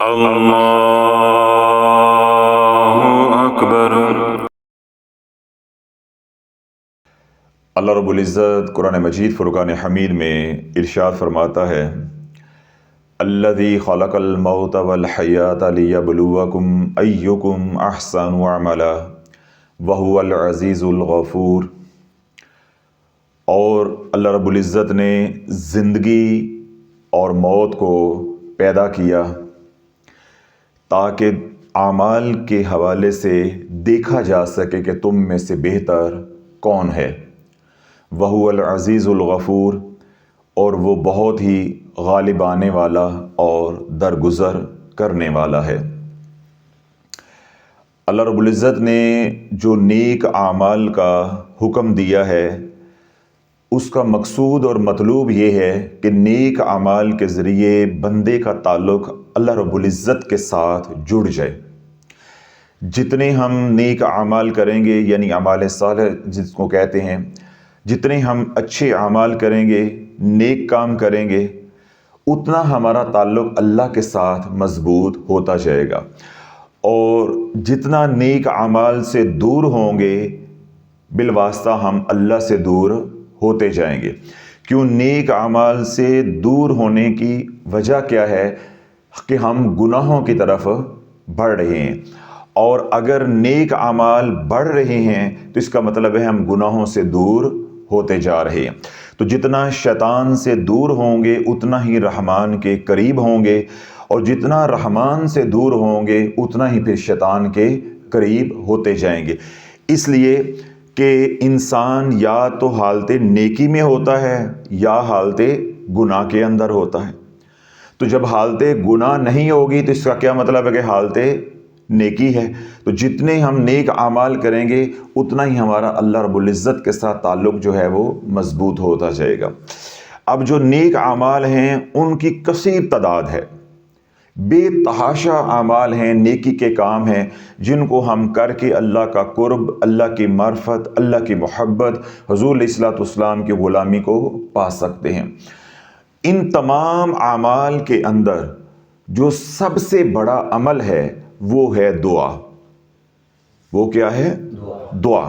اللہ اکبر۔ اللہ رب العزت قرآن مجید فرقان حمید میں ارشاد فرماتا ہے، الذی خلق الموت والحیات لیبلوکم ایکم احسن عملا وہو العزیز الغفور۔ اور اللہ رب العزت نے زندگی اور موت کو پیدا کیا تاکہ اعمال کے حوالے سے دیکھا جا سکے کہ تم میں سے بہتر کون ہے۔ وہو العزیز الغفور، اور وہ بہت ہی غالب آنے والا اور درگزر کرنے والا ہے۔ اللہ رب العزت نے جو نیک اعمال کا حکم دیا ہے، اس کا مقصود اور مطلوب یہ ہے کہ نیک اعمال کے ذریعے بندے کا تعلق اللہ رب العزت کے ساتھ جڑ جائے۔ جتنے ہم نیک اعمال کریں گے، یعنی اعمال صالح جس کو کہتے ہیں، جتنے ہم اچھے اعمال کریں گے، نیک کام کریں گے، اتنا ہمارا تعلق اللہ کے ساتھ مضبوط ہوتا جائے گا۔ اور جتنا نیک اعمال سے دور ہوں گے، بالواسطہ ہم اللہ سے دور ہوتے جائیں گے۔ کیوں نیک اعمال سے دور ہونے کی وجہ کیا ہے؟ کہ ہم گناہوں کی طرف بڑھ رہے ہیں، اور اگر نیک اعمال بڑھ رہے ہیں تو اس کا مطلب ہے ہم گناہوں سے دور ہوتے جا رہے ہیں۔ تو جتنا شیطان سے دور ہوں گے اتنا ہی رحمان کے قریب ہوں گے، اور جتنا رحمان سے دور ہوں گے اتنا ہی پھر شیطان کے قریب ہوتے جائیں گے۔ اس لیے کہ انسان یا تو حالت نیکی میں ہوتا ہے یا حالت گناہ کے اندر ہوتا ہے۔ تو جب حالت گناہ نہیں ہوگی تو اس کا کیا مطلب ہے کہ حالت نیکی ہے۔ تو جتنے ہم نیک اعمال کریں گے اتنا ہی ہمارا اللہ رب العزت کے ساتھ تعلق جو ہے وہ مضبوط ہوتا جائے گا۔ اب جو نیک اعمال ہیں ان کی کثیر تعداد ہے، بے تحاشا اعمال ہیں، نیکی کے کام ہیں جن کو ہم کر کے اللہ کا قرب، اللہ کی معرفت، اللہ کی محبت، حضور علیہ الصلوۃ والسلام کی غلامی کو پا سکتے ہیں۔ ان تمام اعمال کے اندر جو سب سے بڑا عمل ہے وہ ہے دعا۔ وہ کیا ہے؟ دعا۔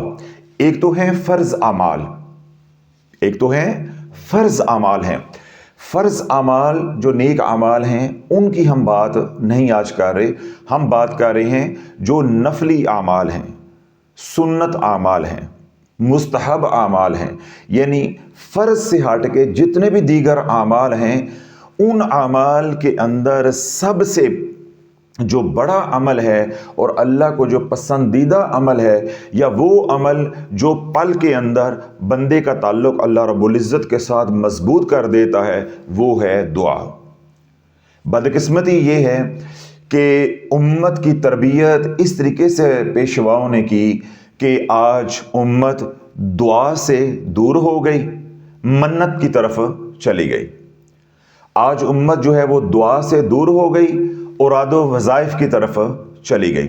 ایک تو ہے فرض اعمال، ہیں فرض اعمال جو نیک اعمال ہیں ان کی ہم بات نہیں آج کر رہے، ہم بات کر رہے ہیں جو نفلی اعمال ہیں، سنت اعمال ہیں، مستحب اعمال ہیں، یعنی فرض سے ہٹ کے جتنے بھی دیگر اعمال ہیں ان اعمال کے اندر سب سے جو بڑا عمل ہے اور اللہ کو جو پسندیدہ عمل ہے، یا وہ عمل جو پل کے اندر بندے کا تعلق اللہ رب العزت کے ساتھ مضبوط کر دیتا ہے، وہ ہے دعا۔ بدقسمتی یہ ہے کہ امت کی تربیت اس طریقے سے پیشواؤں نے کی کہ آج امت دعا سے دور ہو گئی، منت کی طرف چلی گئی۔ آج امت جو ہے وہ دعا سے دور ہو گئی، اوراد و وظائف کی طرف چلی گئی۔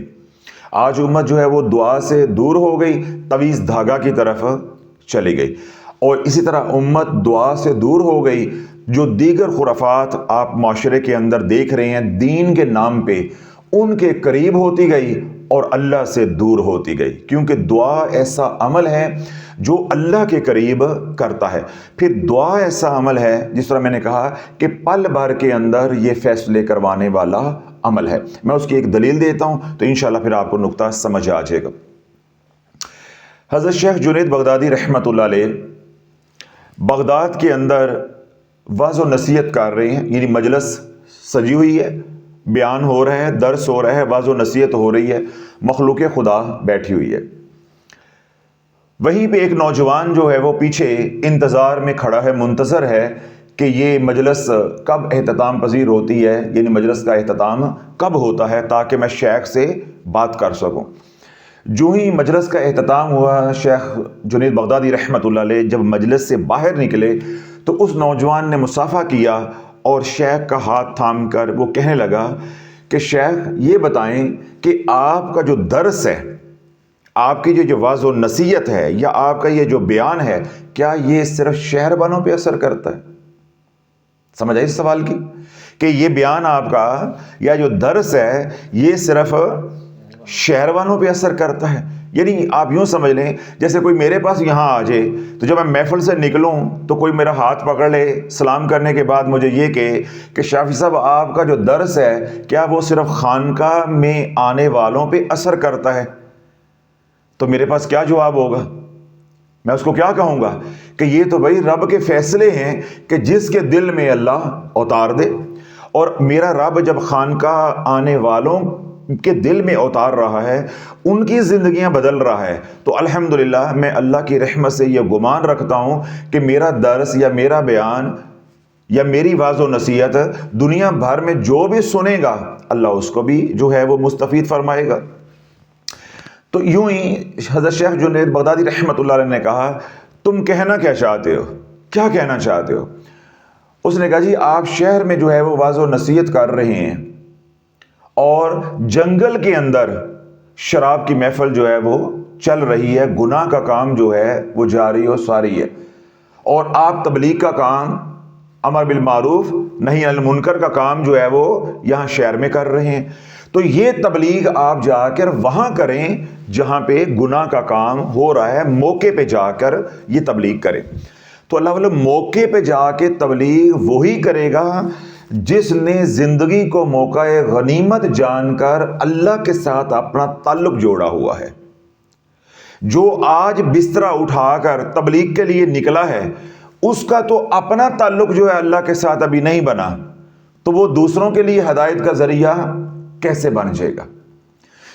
آج امت جو ہے وہ دعا سے دور ہو گئی، تویز دھاگا کی طرف چلی گئی۔ اور اسی طرح امت دعا سے دور ہو گئی، جو دیگر خرافات آپ معاشرے کے اندر دیکھ رہے ہیں دین کے نام پہ، ان کے قریب ہوتی گئی اور اللہ سے دور ہوتی گئی، کیونکہ دعا ایسا عمل ہے جو اللہ کے قریب کرتا ہے۔ پھر دعا ایسا عمل ہے جس طرح میں نے کہا کہ پل بھر کے اندر یہ فیصلے کروانے والا عمل ہے۔ میں اس کی ایک دلیل دیتا ہوں تو انشاءاللہ پھر آپ کو نقطہ سمجھ آ جائے گا۔ حضرت شیخ جنید بغدادی رحمۃ اللہ علیہ بغداد کے اندر وعظ و نصیحت کر رہے ہیں، یعنی مجلس سجی ہوئی ہے، بیان ہو رہا ہے، درس ہو رہا ہے، وعظ و نصیحت ہو رہی ہے، مخلوق خدا بیٹھی ہوئی ہے۔ وہیں پہ ایک نوجوان جو ہے وہ پیچھے انتظار میں کھڑا ہے، منتظر ہے کہ یہ مجلس کب اختتام پذیر ہوتی ہے، یعنی مجلس کا اختتام کب ہوتا ہے تاکہ میں شیخ سے بات کر سکوں۔ جو ہی مجلس کا اختتام ہوا، شیخ جنید بغدادی رحمۃ اللہ علیہ جب مجلس سے باہر نکلے تو اس نوجوان نے مصافحہ کیا اور شیخ کا ہاتھ تھام کر وہ کہنے لگا کہ شیخ یہ بتائیں کہ آپ کا جو درس ہے، آپ کی جو وعظ و نصیحت ہے، یا آپ کا یہ جو بیان ہے، کیا یہ صرف شہر والوں پہ اثر کرتا ہے؟ سمجھ آئی اس سوال کی؟ کہ یہ بیان آپ کا یا جو درس ہے یہ صرف شہر والوں پہ اثر کرتا ہے؟ یعنی آپ یوں سمجھ لیں جیسے کوئی میرے پاس یہاں آ جائے تو جب میں محفل سے نکلوں تو کوئی میرا ہاتھ پکڑ لے، سلام کرنے کے بعد مجھے یہ کہے کہ شافی صاحب آپ کا جو درس ہے کیا وہ صرف خانقاہ میں آنے والوں پہ اثر کرتا ہے؟ تو میرے پاس کیا جواب ہوگا؟ میں اس کو کیا کہوں گا کہ یہ تو بھائی رب کے فیصلے ہیں کہ جس کے دل میں اللہ اتار دے، اور میرا رب جب خانقاہ آنے والوں کے دل میں اتار رہا ہے، ان کی زندگیاں بدل رہا ہے، تو الحمدللہ میں اللہ کی رحمت سے یہ گمان رکھتا ہوں کہ میرا درس یا میرا بیان یا میری واعظ و نصیحت دنیا بھر میں جو بھی سنے گا اللہ اس کو بھی جو ہے وہ مستفید فرمائے گا۔ تو یوں ہی حضرت شیخ جنید بغدادی رحمۃ اللہ علیہ نے کہا تم کہنا کیا چاہتے ہو، کیا کہنا چاہتے ہو؟ اس نے کہا جی آپ شہر میں جو ہے وہ واعظ و نصیحت کر رہے ہیں اور جنگل کے اندر شراب کی محفل جو ہے وہ چل رہی ہے، گناہ کا کام جو ہے وہ جاری و ساری ہے، اور آپ تبلیغ کا کام، امر بالمعروف نہی عن المنکر کا کام جو ہے وہ یہاں شہر میں کر رہے ہیں، تو یہ تبلیغ آپ جا کر وہاں کریں جہاں پہ گناہ کا کام ہو رہا ہے، موقع پہ جا کر یہ تبلیغ کریں۔ تو اللہ والے موقع پہ جا کے تبلیغ وہی کرے گا جس نے زندگی کو موقع غنیمت جان کر اللہ کے ساتھ اپنا تعلق جوڑا ہوا ہے۔ جو آج بسترا اٹھا کر تبلیغ کے لیے نکلا ہے اس کا تو اپنا تعلق جو ہے اللہ کے ساتھ ابھی نہیں بنا، تو وہ دوسروں کے لیے ہدایت کا ذریعہ کیسے بن جائے گا؟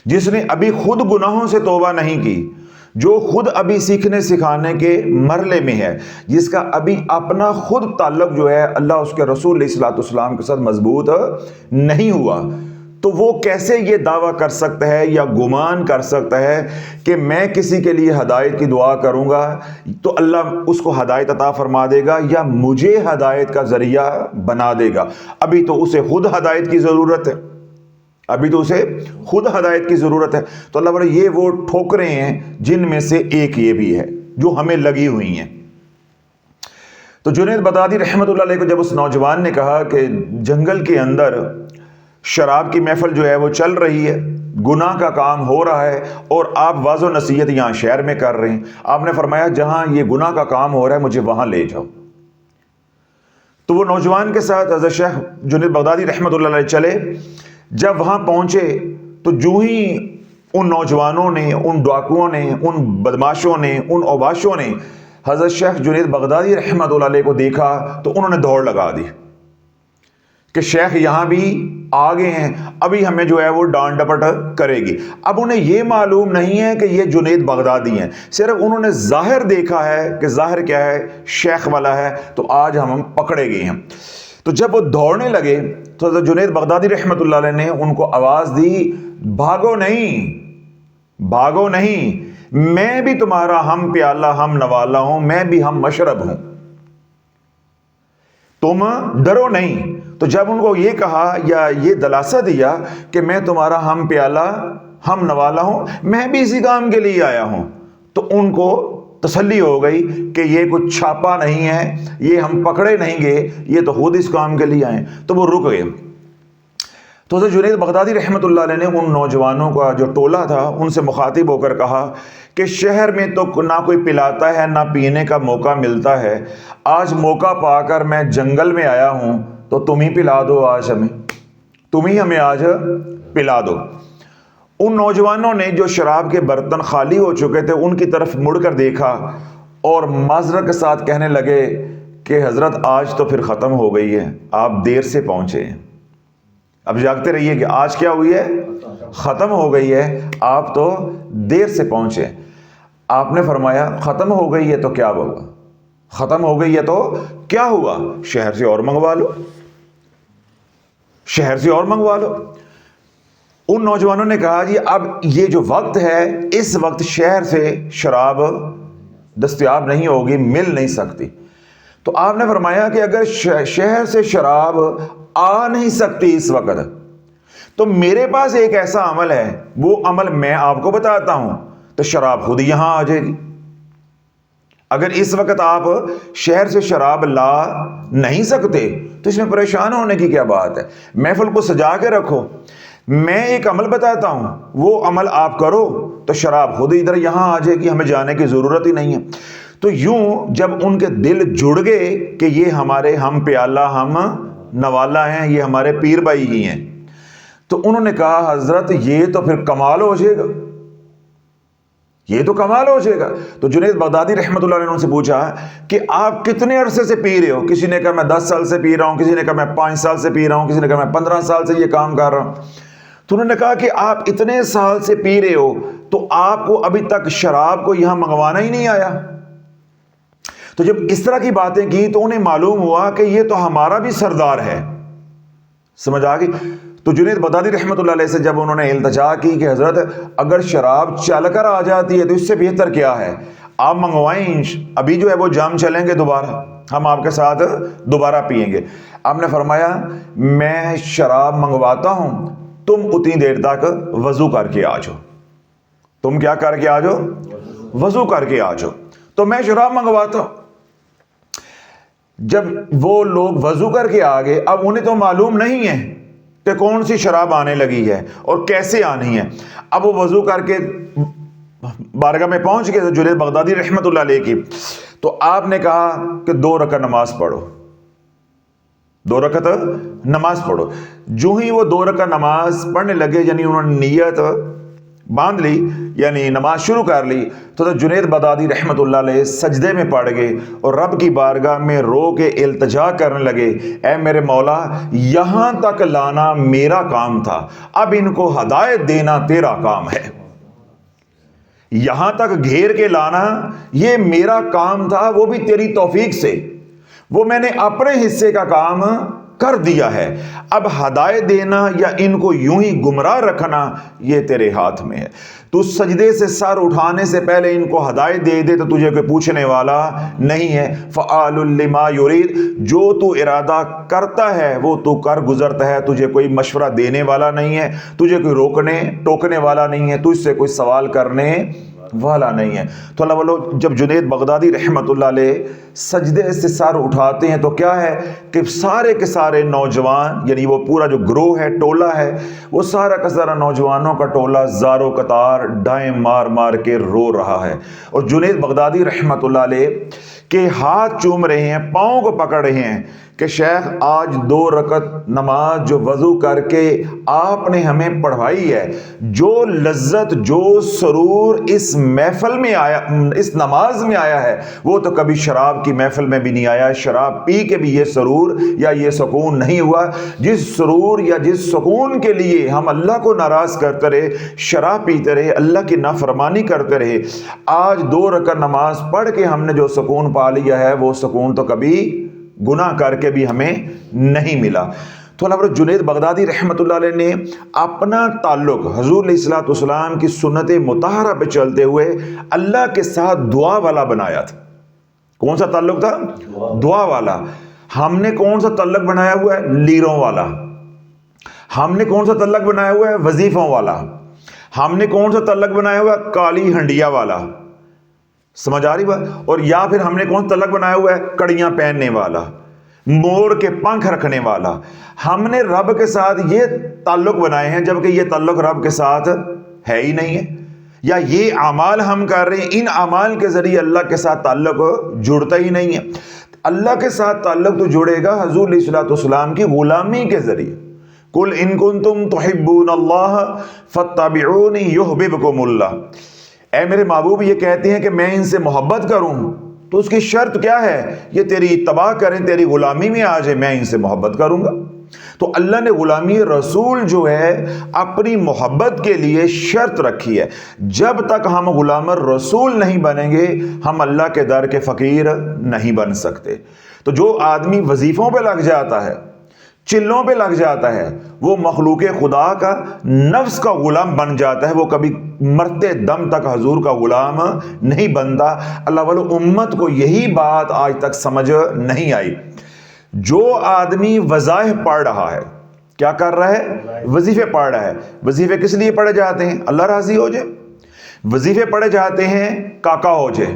جس نے ابھی خود گناہوں سے توبہ نہیں کی، جو خود ابھی سیکھنے سکھانے کے مرحلے میں ہے، جس کا ابھی اپنا خود تعلق جو ہے اللہ اس کے رسول علیہ الصلوۃ والسلام کے ساتھ مضبوط نہیں ہوا، تو وہ کیسے یہ دعویٰ کر سکتا ہے یا گمان کر سکتا ہے کہ میں کسی کے لیے ہدایت کی دعا کروں گا تو اللہ اس کو ہدایت عطا فرما دے گا یا مجھے ہدایت کا ذریعہ بنا دے گا؟ ابھی تو اسے خود ہدایت کی ضرورت ہے، ابھی تو اسے خود ہدایت کی ضرورت ہے۔ تو اللہ بڑے یہ وہ ٹھوکریں ہیں جن میں سے ایک یہ بھی ہے جو ہمیں لگی ہوئی ہیں۔ تو جنید بغدادی رحمۃ اللہ علیہ کو جب اس نوجوان نے کہا کہ جنگل کے اندر شراب کی محفل جو ہے وہ چل رہی ہے، گناہ کا کام ہو رہا ہے، اور آپ واعظ و نصیحت یہاں شہر میں کر رہے ہیں، آپ نے فرمایا جہاں یہ گناہ کا کام ہو رہا ہے مجھے وہاں لے جاؤ۔ تو وہ نوجوان کے ساتھ حضرت شیخ جنید بغدادی رحمۃ اللہ علیہ چلے۔ جب وہاں پہنچے تو جو ہی ان نوجوانوں نے، ان ڈاکوؤں نے، ان بدماشوں نے، ان اوباشوں نے حضرت شیخ جنید بغدادی رحمۃ اللہ علیہ کو دیکھا تو انہوں نے دوڑ لگا دی کہ شیخ یہاں بھی آگے ہیں، ابھی ہمیں جو ہے وہ ڈانٹ ڈپٹ کرے گی۔ اب انہیں یہ معلوم نہیں ہے کہ یہ جنید بغدادی ہیں، صرف انہوں نے ظاہر دیکھا ہے کہ ظاہر کیا ہے، شیخ والا ہے، تو آج ہم پکڑے گئے ہیں۔ تو جب وہ دوڑنے لگے تو حضرت جنید بغدادی رحمۃ اللہ علیہ نے ان کو آواز دی بھاگو نہیں، بھاگو نہیں، میں بھی تمہارا ہم پیالہ ہم نوالا ہوں، میں بھی ہم مشرب ہوں، تم ڈرو نہیں۔ تو جب ان کو یہ کہا یا یہ دلاسا دیا کہ میں تمہارا ہم پیالہ ہم نوالا ہوں، میں بھی اسی کام کے لیے آیا ہوں، تو ان کو تسلی ہو گئی کہ یہ کچھ چھاپا نہیں ہے، یہ ہم پکڑے نہیں گئے، یہ تو خود اس کام کے لیے آئے، تو وہ رک گئے۔ تو حضرت جنید بغدادی رحمۃ اللہ علیہ نے ان نوجوانوں کا جو ٹولہ تھا ان سے مخاطب ہو کر کہا کہ شہر میں تو نہ کوئی پلاتا ہے نہ پینے کا موقع ملتا ہے، آج موقع پا کر میں جنگل میں آیا ہوں تو تم ہی پلا دو، آج ہمیں تم ہی ہمیں آج پلا دو۔ ان نوجوانوں نے جو شراب کے برتن خالی ہو چکے تھے ان کی طرف مڑ کر دیکھا اور معذرت کے ساتھ کہنے لگے کہ حضرت آج تو پھر ختم ہو گئی ہے، آپ دیر سے پہنچے ہیں، اب جاگتے رہیے کہ آج کیا ہوئی ہے، ختم ہو گئی ہے، آپ تو دیر سے پہنچے۔ آپ نے فرمایا ختم ہو گئی ہے تو کیا ہوگا، ختم ہو گئی ہے تو کیا ہوا، شہر سے اور منگوا لو، شہر سے اور منگوا لو۔ ان نوجوانوں نے کہا جی اب یہ جو وقت ہے اس وقت شہر سے شراب دستیاب نہیں ہوگی، مل نہیں سکتی۔ تو آپ نے فرمایا کہ اگر شہر سے شراب آ نہیں سکتی اس وقت تو میرے پاس ایک ایسا عمل ہے، وہ عمل میں آپ کو بتاتا ہوں، تو شراب خود یہاں آ جائے گی۔ اگر اس وقت آپ شہر سے شراب لا نہیں سکتے تو اس میں پریشان ہونے کی کیا بات ہے؟ محفل کو سجا کے رکھو. میں ایک عمل بتاتا ہوں، وہ عمل آپ کرو تو شراب خود ادھر یہاں آ جائے گی، ہمیں جانے کی ضرورت ہی نہیں ہے. تو یوں جب ان کے دل جڑ گئے کہ یہ ہمارے ہم پیالہ ہم نوالا ہیں، یہ ہمارے پیر بھائی ہی ہیں، تو انہوں نے کہا حضرت یہ تو پھر کمال ہو جائے گا، یہ تو کمال ہو جائے گا. تو جنید بغدادی رحمۃ اللہ علیہ نے ان سے پوچھا کہ آپ کتنے عرصے سے پی رہے ہو؟ کسی نے کہا میں 10 سال سے پی رہا ہوں، کسی نے کہا میں 5 سال سے پی رہا ہوں، کسی نے کہا میں 15 سال سے یہ کام کر رہا ہوں. تو انہوں نے کہا کہ آپ اتنے سال سے پی رہے ہو تو آپ کو ابھی تک شراب کو یہاں منگوانا ہی نہیں آیا؟ تو جب اس طرح کی باتیں کی تو انہیں معلوم ہوا کہ یہ تو ہمارا بھی سردار ہے. سمجھ آ گئی؟ تو جنید بغدادی رحمۃ اللہ علیہ سے جب انہوں نے التجا کی کہ حضرت اگر شراب چل کر آ جاتی ہے تو اس سے بہتر کیا ہے، آپ منگوائیں، ابھی جو ہے وہ جام چلیں گے، دوبارہ ہم آپ کے ساتھ دوبارہ پئیں گے. آپ نے فرمایا میں شراب منگواتا ہوں، تم اتنی دیر تک وضو کر کے آ جاؤ. تم کیا کر کے آ جاؤ؟ وضو کر کے آ جاؤ. تو میں شراب منگواتا ہوں. جب وہ لوگ وضو کر کے آ گئے، اب انہیں تو معلوم نہیں ہے کہ کون سی شراب آنے لگی ہے اور کیسے آنی ہے. اب وہ وضو کر کے بارگاہ میں پہنچ گئے جنید بغدادی رحمۃ اللہ علیہ کی. تو آپ نے کہا کہ 2 رکعت نماز پڑھو، 2 رکعت نماز پڑھو. جو ہی وہ 2 رکعت نماز پڑھنے لگے، یعنی انہوں نے نیت باندھ لی، یعنی نماز شروع کر لی، تو جنید بغدادی رحمۃ اللہ علیہ سجدے میں پڑ گئے اور رب کی بارگاہ میں رو کے التجا کرنے لگے، اے میرے مولا یہاں تک لانا میرا کام تھا، اب ان کو ہدایت دینا تیرا کام ہے. یہاں تک گھیر کے لانا یہ میرا کام تھا، وہ بھی تیری توفیق سے، وہ میں نے اپنے حصے کا کام کر دیا ہے. اب ہدایت دینا یا ان کو یوں ہی گمراہ رکھنا یہ تیرے ہاتھ میں ہے. تو سجدے سے سر اٹھانے سے پہلے ان کو ہدایت دے دے تو تجھے کوئی پوچھنے والا نہیں ہے. فعال لما یرید، جو تو ارادہ کرتا ہے وہ تو کر گزرتا ہے، تجھے کوئی مشورہ دینے والا نہیں ہے، تجھے کوئی روکنے ٹوکنے والا نہیں ہے، تجھ سے کوئی سوال کرنے والا نہیں ہے. تو اللہ والو جب جنید بغدادی رحمت اللہ علیہ سجدے سے سر اٹھاتے ہیں تو کیا ہے کہ سارے کے سارے نوجوان، یعنی وہ پورا جو گروہ ہے، ٹولہ ہے، وہ سارا کا سارا نوجوانوں کا ٹولہ زارو قطار ڈائیں مار مار کے رو رہا ہے. اور جنید بغدادی رحمت اللہ علیہ کے ہاتھ چوم رہے ہیں، پاؤں کو پکڑ رہے ہیں کہ شیخ آج 2 رکعت نماز جو وضو کر کے آپ نے ہمیں پڑھوائی ہے، جو لذت جو سرور اس محفل میں آیا، اس نماز میں آیا ہے، وہ تو کبھی شراب کی محفل میں بھی نہیں آیا. شراب پی کے بھی یہ سرور یا یہ سکون نہیں ہوا. جس سرور یا جس سکون کے لیے ہم اللہ کو ناراض کرتے رہے، شراب پیتے رہے، اللہ کی نافرمانی کرتے رہے، آج 2 رکعت نماز پڑھ کے ہم نے جو سکون پا لیا ہے، وہ سکون تو کبھی گناہ کر کے بھی ہمیں نہیں ملا. تو اللہ جنید بغدادی رحمت اللہ علیہ نے اپنا تعلق حضور علیہ الصلوۃ والسلام کی سنت مطہرہ پہ چلتے ہوئے اللہ کے ساتھ دعا والا بنایا تھا. کون سا تعلق تھا؟ دعا والا. ہم نے کون سا تعلق بنایا ہوا ہے؟ لیروں والا. ہم نے کون سا تعلق بنایا ہوا ہے؟ وظیفوں والا. ہم نے کون سا تعلق بنایا ہوا ہے؟ کالی ہنڈیا والا. سمجھ آ رہی بات؟ اور یا پھر ہم نے کون سا تعلق بنایا ہوا ہے؟ کڑیاں پہننے والا، مور کے پنکھ رکھنے والا. ہم نے رب کے ساتھ یہ تعلق بنائے ہیں جبکہ یہ تعلق رب کے ساتھ ہے ہی نہیں ہے. یا یہ اعمال ہم کر رہے ہیں، ان اعمال کے ذریعے اللہ کے ساتھ تعلق جڑتا ہی نہیں ہے. اللہ کے ساتھ تعلق تو جڑے گا حضور علیہ الصلوۃ والسلام کی غلامی کے ذریعے. قل ان کنتم تحبون اللہ فاتبعونی یحببکم اللہ. اے میرے محبوب یہ کہتے ہیں کہ میں ان سے محبت کروں، تو اس کی شرط کیا ہے؟ یہ تیری اتباع کریں، تیری غلامی میں آ جائے، میں ان سے محبت کروں گا. تو اللہ نے غلامی رسول جو ہے اپنی محبت کے لیے شرط رکھی ہے. جب تک ہم غلام رسول نہیں بنیں گے ہم اللہ کے در کے فقیر نہیں بن سکتے. تو جو آدمی وظیفوں پہ لگ جاتا ہے، چلوں پہ لگ جاتا ہے، وہ مخلوق خدا کا نفس کا غلام بن جاتا ہے، وہ کبھی مرتے دم تک حضور کا غلام نہیں بنتا. اللہ والو امت کو یہی بات آج تک سمجھ نہیں آئی. جو آدمی وظائف پڑھ رہا ہے، کیا کر رہا ہے؟ وظیفے پڑھ رہا ہے. وظیفے کس لیے پڑھے جاتے ہیں؟ اللہ راضی ہو جائے. وظیفے پڑھے جاتے ہیں کاکا ہو جائے،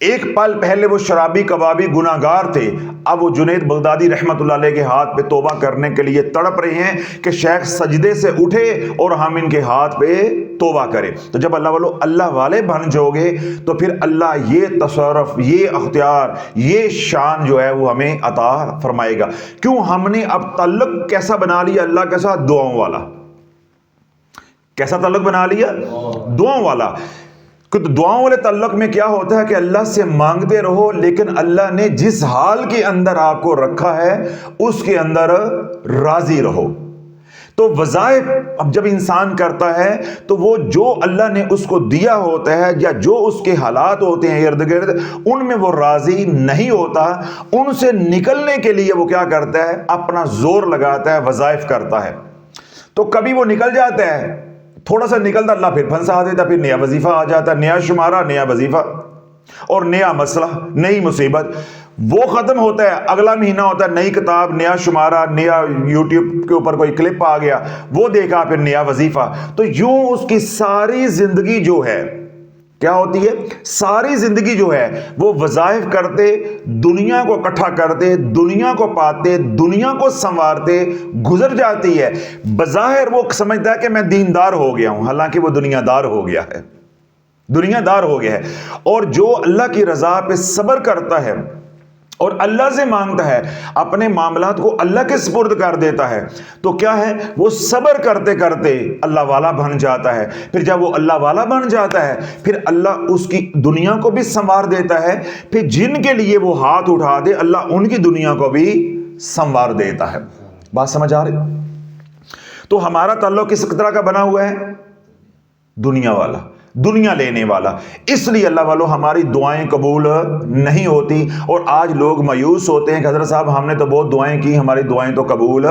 ایک پل پہلے وہ شرابی کبابی گناہگار تھے، اب وہ جنید بغدادی رحمت اللہ علیہ کے ہاتھ پہ توبہ کرنے کے لیے تڑپ رہے ہیں کہ شیخ سجدے سے اٹھے اور ہم ان کے ہاتھ پہ توبہ کریں۔ تو جب اللہ والے بن جاؤ گے تو پھر اللہ یہ تصرف، یہ اختیار، یہ شان جو ہے وہ ہمیں عطا فرمائے گا۔ کیوں؟ ہم نے اب تعلق کیسا بنا لیا اللہ کے ساتھ؟ دعاؤں والا۔ کیسا تعلق بنا لیا؟ دعاؤں والا۔ دعاؤں والے تعلق میں کیا ہوتا ہے کہ اللہ سے مانگتے رہو، لیکن اللہ نے جس حال کے اندر آپ کو رکھا ہے اس کے اندر راضی رہو۔ تو وظائف اب جب انسان کرتا ہے تو وہ جو اللہ نے اس کو دیا ہوتا ہے یا جو اس کے حالات ہوتے ہیں ارد گرد، ان میں وہ راضی نہیں ہوتا، ان سے نکلنے کے لیے وہ کیا کرتا ہے؟ اپنا زور لگاتا ہے، وظائف کرتا ہے۔ تو کبھی وہ نکل جاتا ہے، تھوڑا سا نکلتا، اللہ پھر پھنسا دیتا، پھر نیا وظیفہ آ جاتا ہے، نیا شمارہ، نیا وظیفہ اور نیا مسئلہ، نئی مصیبت۔ وہ ختم ہوتا ہے، اگلا مہینہ ہوتا ہے، نئی کتاب، نیا شمارہ، نیا یوٹیوب کے اوپر کوئی کلپ آ گیا، وہ دیکھا، پھر نیا وظیفہ۔ تو یوں اس کی ساری زندگی جو ہے کیا ہوتی ہے؟ ساری زندگی جو ہے وہ وظائف کرتے، دنیا کو اکٹھا کرتے، دنیا کو پاتے، دنیا کو سنوارتے گزر جاتی ہے۔ بظاہر وہ سمجھتا ہے کہ میں دیندار ہو گیا ہوں، حالانکہ وہ دنیا دار ہو گیا ہے، دنیا دار ہو گیا ہے۔ اور جو اللہ کی رضا پہ صبر کرتا ہے اور اللہ سے مانگتا ہے، اپنے معاملات کو اللہ کے سپرد کر دیتا ہے، تو کیا ہے؟ وہ صبر کرتے کرتے اللہ والا بن جاتا ہے۔ پھر جب وہ اللہ والا بن جاتا ہے، پھر اللہ اس کی دنیا کو بھی سنوار دیتا ہے، پھر جن کے لیے وہ ہاتھ اٹھا دے اللہ ان کی دنیا کو بھی سنوار دیتا ہے۔ بات سمجھ آ رہی؟ تو ہمارا تعلق کس طرح کا بنا ہوا ہے؟ دنیا والا، دنیا لینے والا۔ اس لیے اللہ والوں ہماری دعائیں قبول نہیں ہوتی، اور آج لوگ مایوس ہوتے ہیں کہ حضرت صاحب ہم نے تو بہت دعائیں کی، ہماری دعائیں تو قبول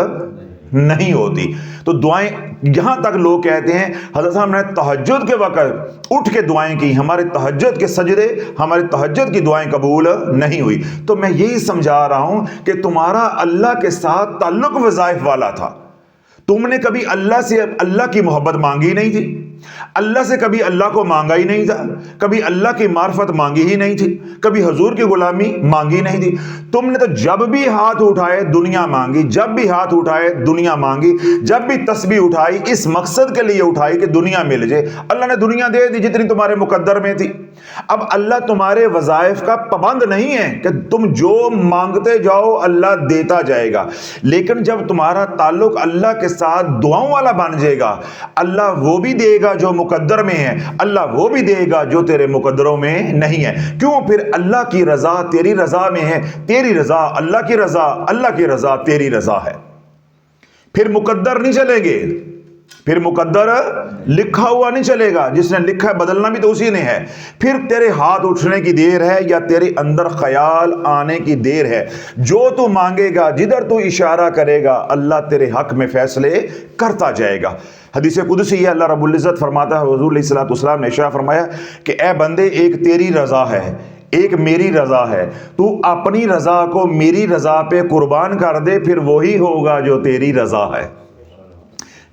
نہیں ہوتی۔ تو دعائیں، یہاں تک لوگ کہتے ہیں حضرت صاحب نے تہجد کے وقت اٹھ کے دعائیں کی، ہمارے تہجد کے سجدے، ہمارے تہجد کی دعائیں قبول نہیں ہوئی۔ تو میں یہی سمجھا رہا ہوں کہ تمہارا اللہ کے ساتھ تعلق وظائف والا تھا، تم نے کبھی اللہ سے اللہ کی محبت مانگی نہیں تھی، اللہ سے کبھی اللہ کو مانگا ہی نہیں تھا، کبھی اللہ کی معرفت مانگی ہی نہیں تھی، کبھی حضور کی غلامی مانگی نہیں تھی۔ تم نے تو جب بھی ہاتھ اٹھائے دنیا مانگی، جب بھی ہاتھ اٹھائے دنیا مانگی، جب بھی تسبیح اٹھائی اس مقصد کے لیے اٹھائی کہ دنیا مل جائے۔ اللہ نے دنیا دے دی جتنی تمہارے مقدر میں تھی۔ اب اللہ تمہارے وظائف کا پابند نہیں ہے کہ تم جو مانگتے جاؤ اللہ دیتا جائے گا، لیکن جب تمہارا تعلق اللہ کے ساتھ دعاؤں والا بن جائے گا، اللہ وہ بھی دے گا جو مقدر میں ہے، اللہ وہ بھی دے گا جو تیرے مقدروں میں نہیں ہے۔ کیوں؟ پھر اللہ کی رضا تیری رضا میں ہے، تیری رضا اللہ کی رضا، اللہ کی رضا تیری رضا ہے۔ پھر مقدر نہیں چلیں گے، پھر مقدر لکھا ہوا نہیں چلے گا، جس نے لکھا ہے بدلنا بھی تو اسی نے ہے۔ پھر تیرے ہاتھ اٹھنے کی دیر ہے یا تیرے اندر خیال آنے کی دیر ہے، جو تو مانگے گا، جدھر تو اشارہ کرے گا اللہ تیرے حق میں فیصلے کرتا جائے گا۔ حدیث قدسی ہے، اللہ رب العزت فرماتا ہے، حضور علیہ الصلوۃ والسلام نے ارشاد فرمایا کہ اے بندے، ایک تیری رضا ہے، ایک میری رضا ہے، تو اپنی رضا کو میری رضا پہ قربان کر دے، پھر وہی ہوگا جو تیری رضا ہے۔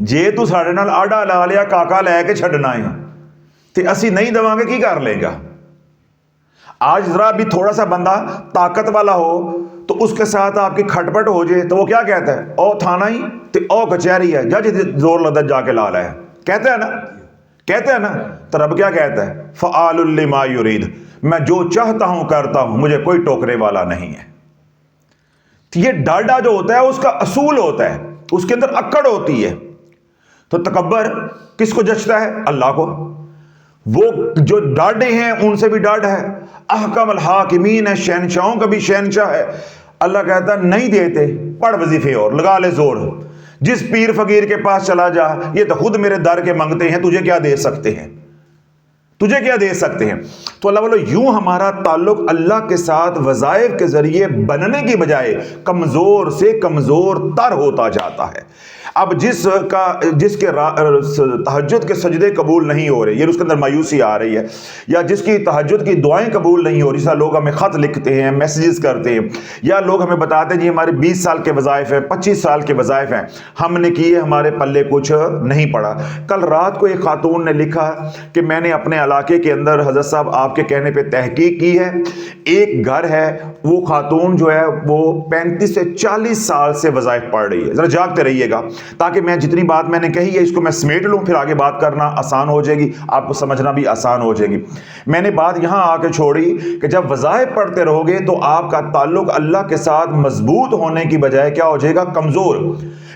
جے تو ساڑے نال آڈا لا لیا کاکا لے کے چھڑنا ہے تے اسی نہیں دواں گے کی کر لے گا۔ آج ذرا بھی تھوڑا سا بندہ طاقت والا ہو تو اس کے ساتھ آپ کی کھٹ پٹ ہو جائے تو وہ کیا کہتا ہے؟ او تھانہ ہی تے او کچہری ہے، جج زور لدت جا کے لا لے، کہتا ہے نا، کہتا ہے نا۔ تو رب کیا کہتا ہے؟ فعال لما یرید، میں جو چاہتا ہوں کرتا ہوں، مجھے کوئی ٹوکرے والا نہیں ہے۔ یہ ڈاڈا جو ہوتا ہے اس کا اصول ہوتا ہے، اس کے اندر اکڑ ہوتی ہے۔ تو تکبر کس کو جچتا ہے؟ اللہ کو۔ وہ جو ڈاڈے ہیں ان سے بھی ڈاڈ ہے، احکم الحاکمین ہے، شہنشاہوں کا بھی شہنشاہ ہے۔ اللہ کہتا ہے نہیں دیتے، پڑھ وظیفے اور لگا لے زور، جس پیر فقیر کے پاس چلا جا، یہ تو خود میرے در کے منگتے ہیں، تجھے کیا دے سکتے ہیں، تجھے کیا دے سکتے ہیں۔ تو اللہ والو یوں ہمارا تعلق اللہ کے ساتھ وظائف کے ذریعے بننے کی بجائے کمزور سے کمزور تر ہوتا جاتا ہے۔ اب جس کے تہجد کے سجدے قبول نہیں ہو رہے، یہ اس کے اندر مایوسی آ رہی ہے، یا جس کی تہجد کی دعائیں قبول نہیں ہو رہی، جیسا لوگ ہمیں خط لکھتے ہیں، میسیجز کرتے ہیں، یا لوگ ہمیں بتاتے ہیں جی ہمارے 20 سال کے وظائف ہیں، 25 سال کے وظائف ہیں، ہم نے کیے، ہمارے پلے کچھ نہیں پڑا۔ کل رات کو ایک خاتون نے لکھا کہ میں نے اپنے علاقے کے اندر حضرت صاحب آپ کے کہنے پہ تحقیق کی ہے، ایک گھر ہے، وہ خاتون جو ہے وہ 35 سے 40 سال سے وظائف پڑھ رہی ہے۔ ذرا جاگتے رہیے گا تاکہ میں جتنی بات میں نے کہی ہے اس کو میں سمیٹ لوں، پھر آگے بات کرنا آسان ہو جائے گی، آپ کو سمجھنا بھی آسان ہو جائے گی۔ میں نے بات یہاں آ کے چھوڑی کہ جب وظائف پڑھتے رہو گے تو آپ کا تعلق اللہ کے ساتھ مضبوط ہونے کی بجائے کیا ہو جائے گا؟ کمزور۔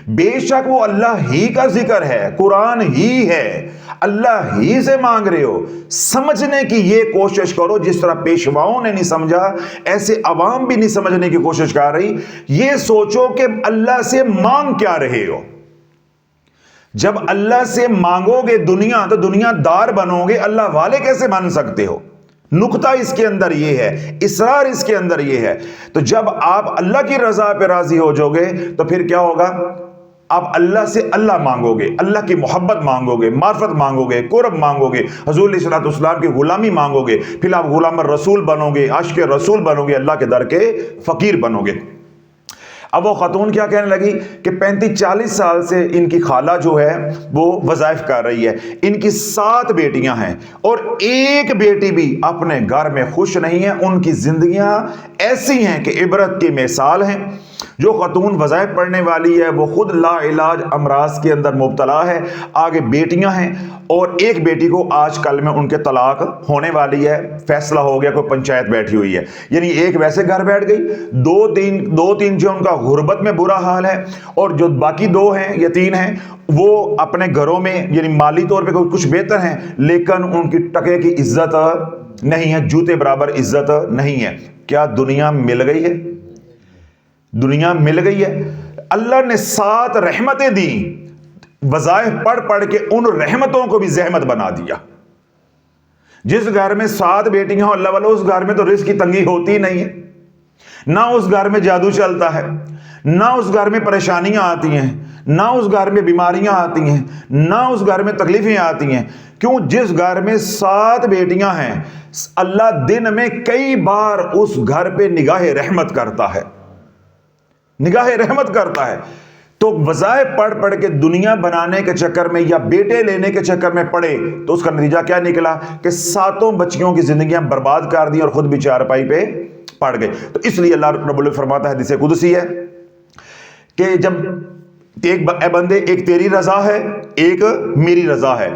بے شک وہ اللہ ہی کا ذکر ہے، قرآن ہی ہے، اللہ ہی سے مانگ رہے ہو، سمجھنے کی یہ کوشش کرو جس طرح پیشواؤں نے نہیں سمجھا، ایسے عوام بھی نہیں سمجھنے کی کوشش کر رہی۔ یہ سوچو کہ اللہ سے مانگ کیا رہے ہو۔ جب اللہ سے مانگو گے دنیا تو دنیا دار بنو گے، اللہ والے کیسے بن سکتے ہو؟ نقطہ اس کے اندر یہ ہے، اصرار اس کے اندر یہ ہے۔ تو جب آپ اللہ کی رضا پہ راضی ہو جاؤ گے تو پھر کیا ہوگا؟ آپ اللہ سے اللہ مانگو گے، اللہ کی محبت مانگو گے، معرفت مانگو گے، قرب مانگو گے، حضور علیہ الصلوۃ والسلام کی غلامی مانگو گے، پھر آپ غلام الرسول بنو گے، عاشق رسول بنو گے، اللہ کے در کے فقیر بنو گے۔ اب وہ خاتون کیا کہنے لگی کہ 35-40 سال سے ان کی خالہ جو ہے وہ وظائف کر رہی ہے، ان کی 7 بیٹیاں ہیں اور ایک بیٹی بھی اپنے گھر میں خوش نہیں ہے، ان کی زندگیاں ایسی ہیں کہ عبرت کی مثال ہیں۔ جو خاتون وظائف پڑھنے والی ہے وہ خود لا علاج امراض کے اندر مبتلا ہے، آگے بیٹیاں ہیں اور ایک بیٹی کو آج کل میں ان کے طلاق ہونے والی ہے، فیصلہ ہو گیا، کوئی پنچایت بیٹھی ہوئی ہے، یعنی ایک ویسے گھر بیٹھ گئی، دو تین جو ان کا غربت میں برا حال ہے، اور جو باقی 2 ہیں یا 3 ہیں وہ اپنے گھروں میں یعنی مالی طور پہ کچھ بہتر ہیں، لیکن ان کی ٹکے کی عزت نہیں ہے، جوتے برابر عزت نہیں ہے۔ کیا دنیا مل گئی ہے؟ دنیا مل گئی ہے۔ اللہ نے 7 رحمتیں دی، وظائف پڑھ کے ان رحمتوں کو بھی زحمت بنا دیا۔ جس گھر میں 7 بیٹیاں ہوں اللہ والا، اس گھر میں تو رزق کی تنگی ہوتی نہیں ہے، نہ اس گھر میں جادو چلتا ہے، نہ اس گھر میں پریشانیاں آتی ہیں، نہ اس گھر میں بیماریاں آتی ہیں، نہ اس گھر میں تکلیفیں آتی ہیں۔ کیوں؟ جس گھر میں 7 بیٹیاں ہیں اللہ دن میں کئی بار اس گھر پہ نگاہ رحمت کرتا ہے، نگاہ رحمت کرتا ہے۔ تو وظائف پڑھ کے دنیا بنانے کے چکر میں یا بیٹے لینے کے چکر میں پڑے تو اس کا نتیجہ کیا نکلا کہ 7 بچیوں کی زندگیاں برباد کر دی اور خود بھی چارپائی پہ پڑ گئے۔ تو اس لیے اللہ رب العزت فرماتا ہے، حدیث قدسی ہے کہ جب اے بندے ایک تیری رضا ہے ایک میری رضا ہے،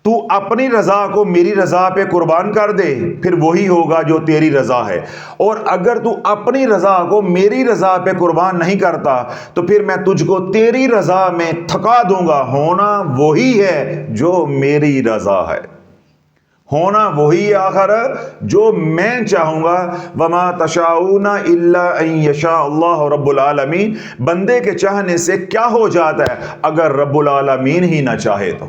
تو اپنی رضا کو میری رضا پہ قربان کر دے، پھر وہی ہوگا جو تیری رضا ہے، اور اگر تو اپنی رضا کو میری رضا پہ قربان نہیں کرتا تو پھر میں تجھ کو تیری رضا میں تھکا دوں گا۔ ہونا وہی ہے جو میری رضا ہے، ہونا وہی آخر جو میں چاہوں گا۔ وما تشاؤون الا ان یشاء اللہ رب العالمین، بندے کے چاہنے سے کیا ہو جاتا ہے اگر رب العالمین ہی نہ چاہے تو،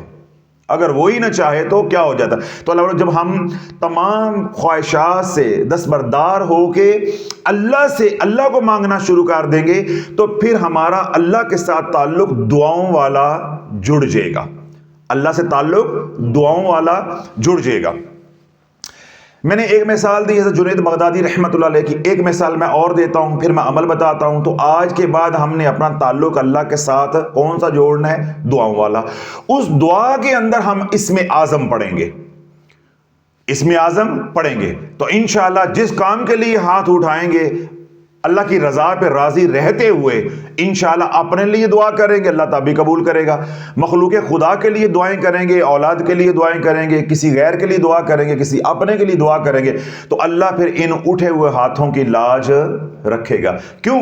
اگر وہی نہ چاہے تو کیا ہو جاتا۔ تو اللہ جب ہم تمام خواہشات سے دستبردار ہو کے اللہ کو مانگنا شروع کر دیں گے تو پھر ہمارا اللہ کے ساتھ تعلق دعاؤں والا جڑ جائے گا، اللہ سے تعلق دعاؤں والا جڑ جائے گا۔ میں نے ایک مثال دی حضرت جنید بغدادی رحمۃ اللہ علیہ کی، ایک مثال میں اور دیتا ہوں پھر میں عمل بتاتا ہوں۔ تو آج کے بعد ہم نے اپنا تعلق اللہ کے ساتھ کون سا جوڑنا ہے؟ دعاؤں والا۔ اس دعا کے اندر ہم اسم اعظم پڑھیں گے، اسم اعظم پڑھیں گے تو انشاءاللہ جس کام کے لیے ہاتھ اٹھائیں گے اللہ کی رضا پہ راضی رہتے ہوئے انشاءاللہ اپنے لیے دعا کریں گے، اللہ تعالیٰ بھی قبول کرے گا۔ مخلوق خدا کے لیے دعائیں کریں گے، اولاد کے لیے دعائیں کریں گے، کسی غیر کے لیے دعا کریں گے، کسی اپنے کے لیے دعا کریں گے تو اللہ پھر ان اٹھے ہوئے ہاتھوں کی لاج رکھے گا۔ کیوں؟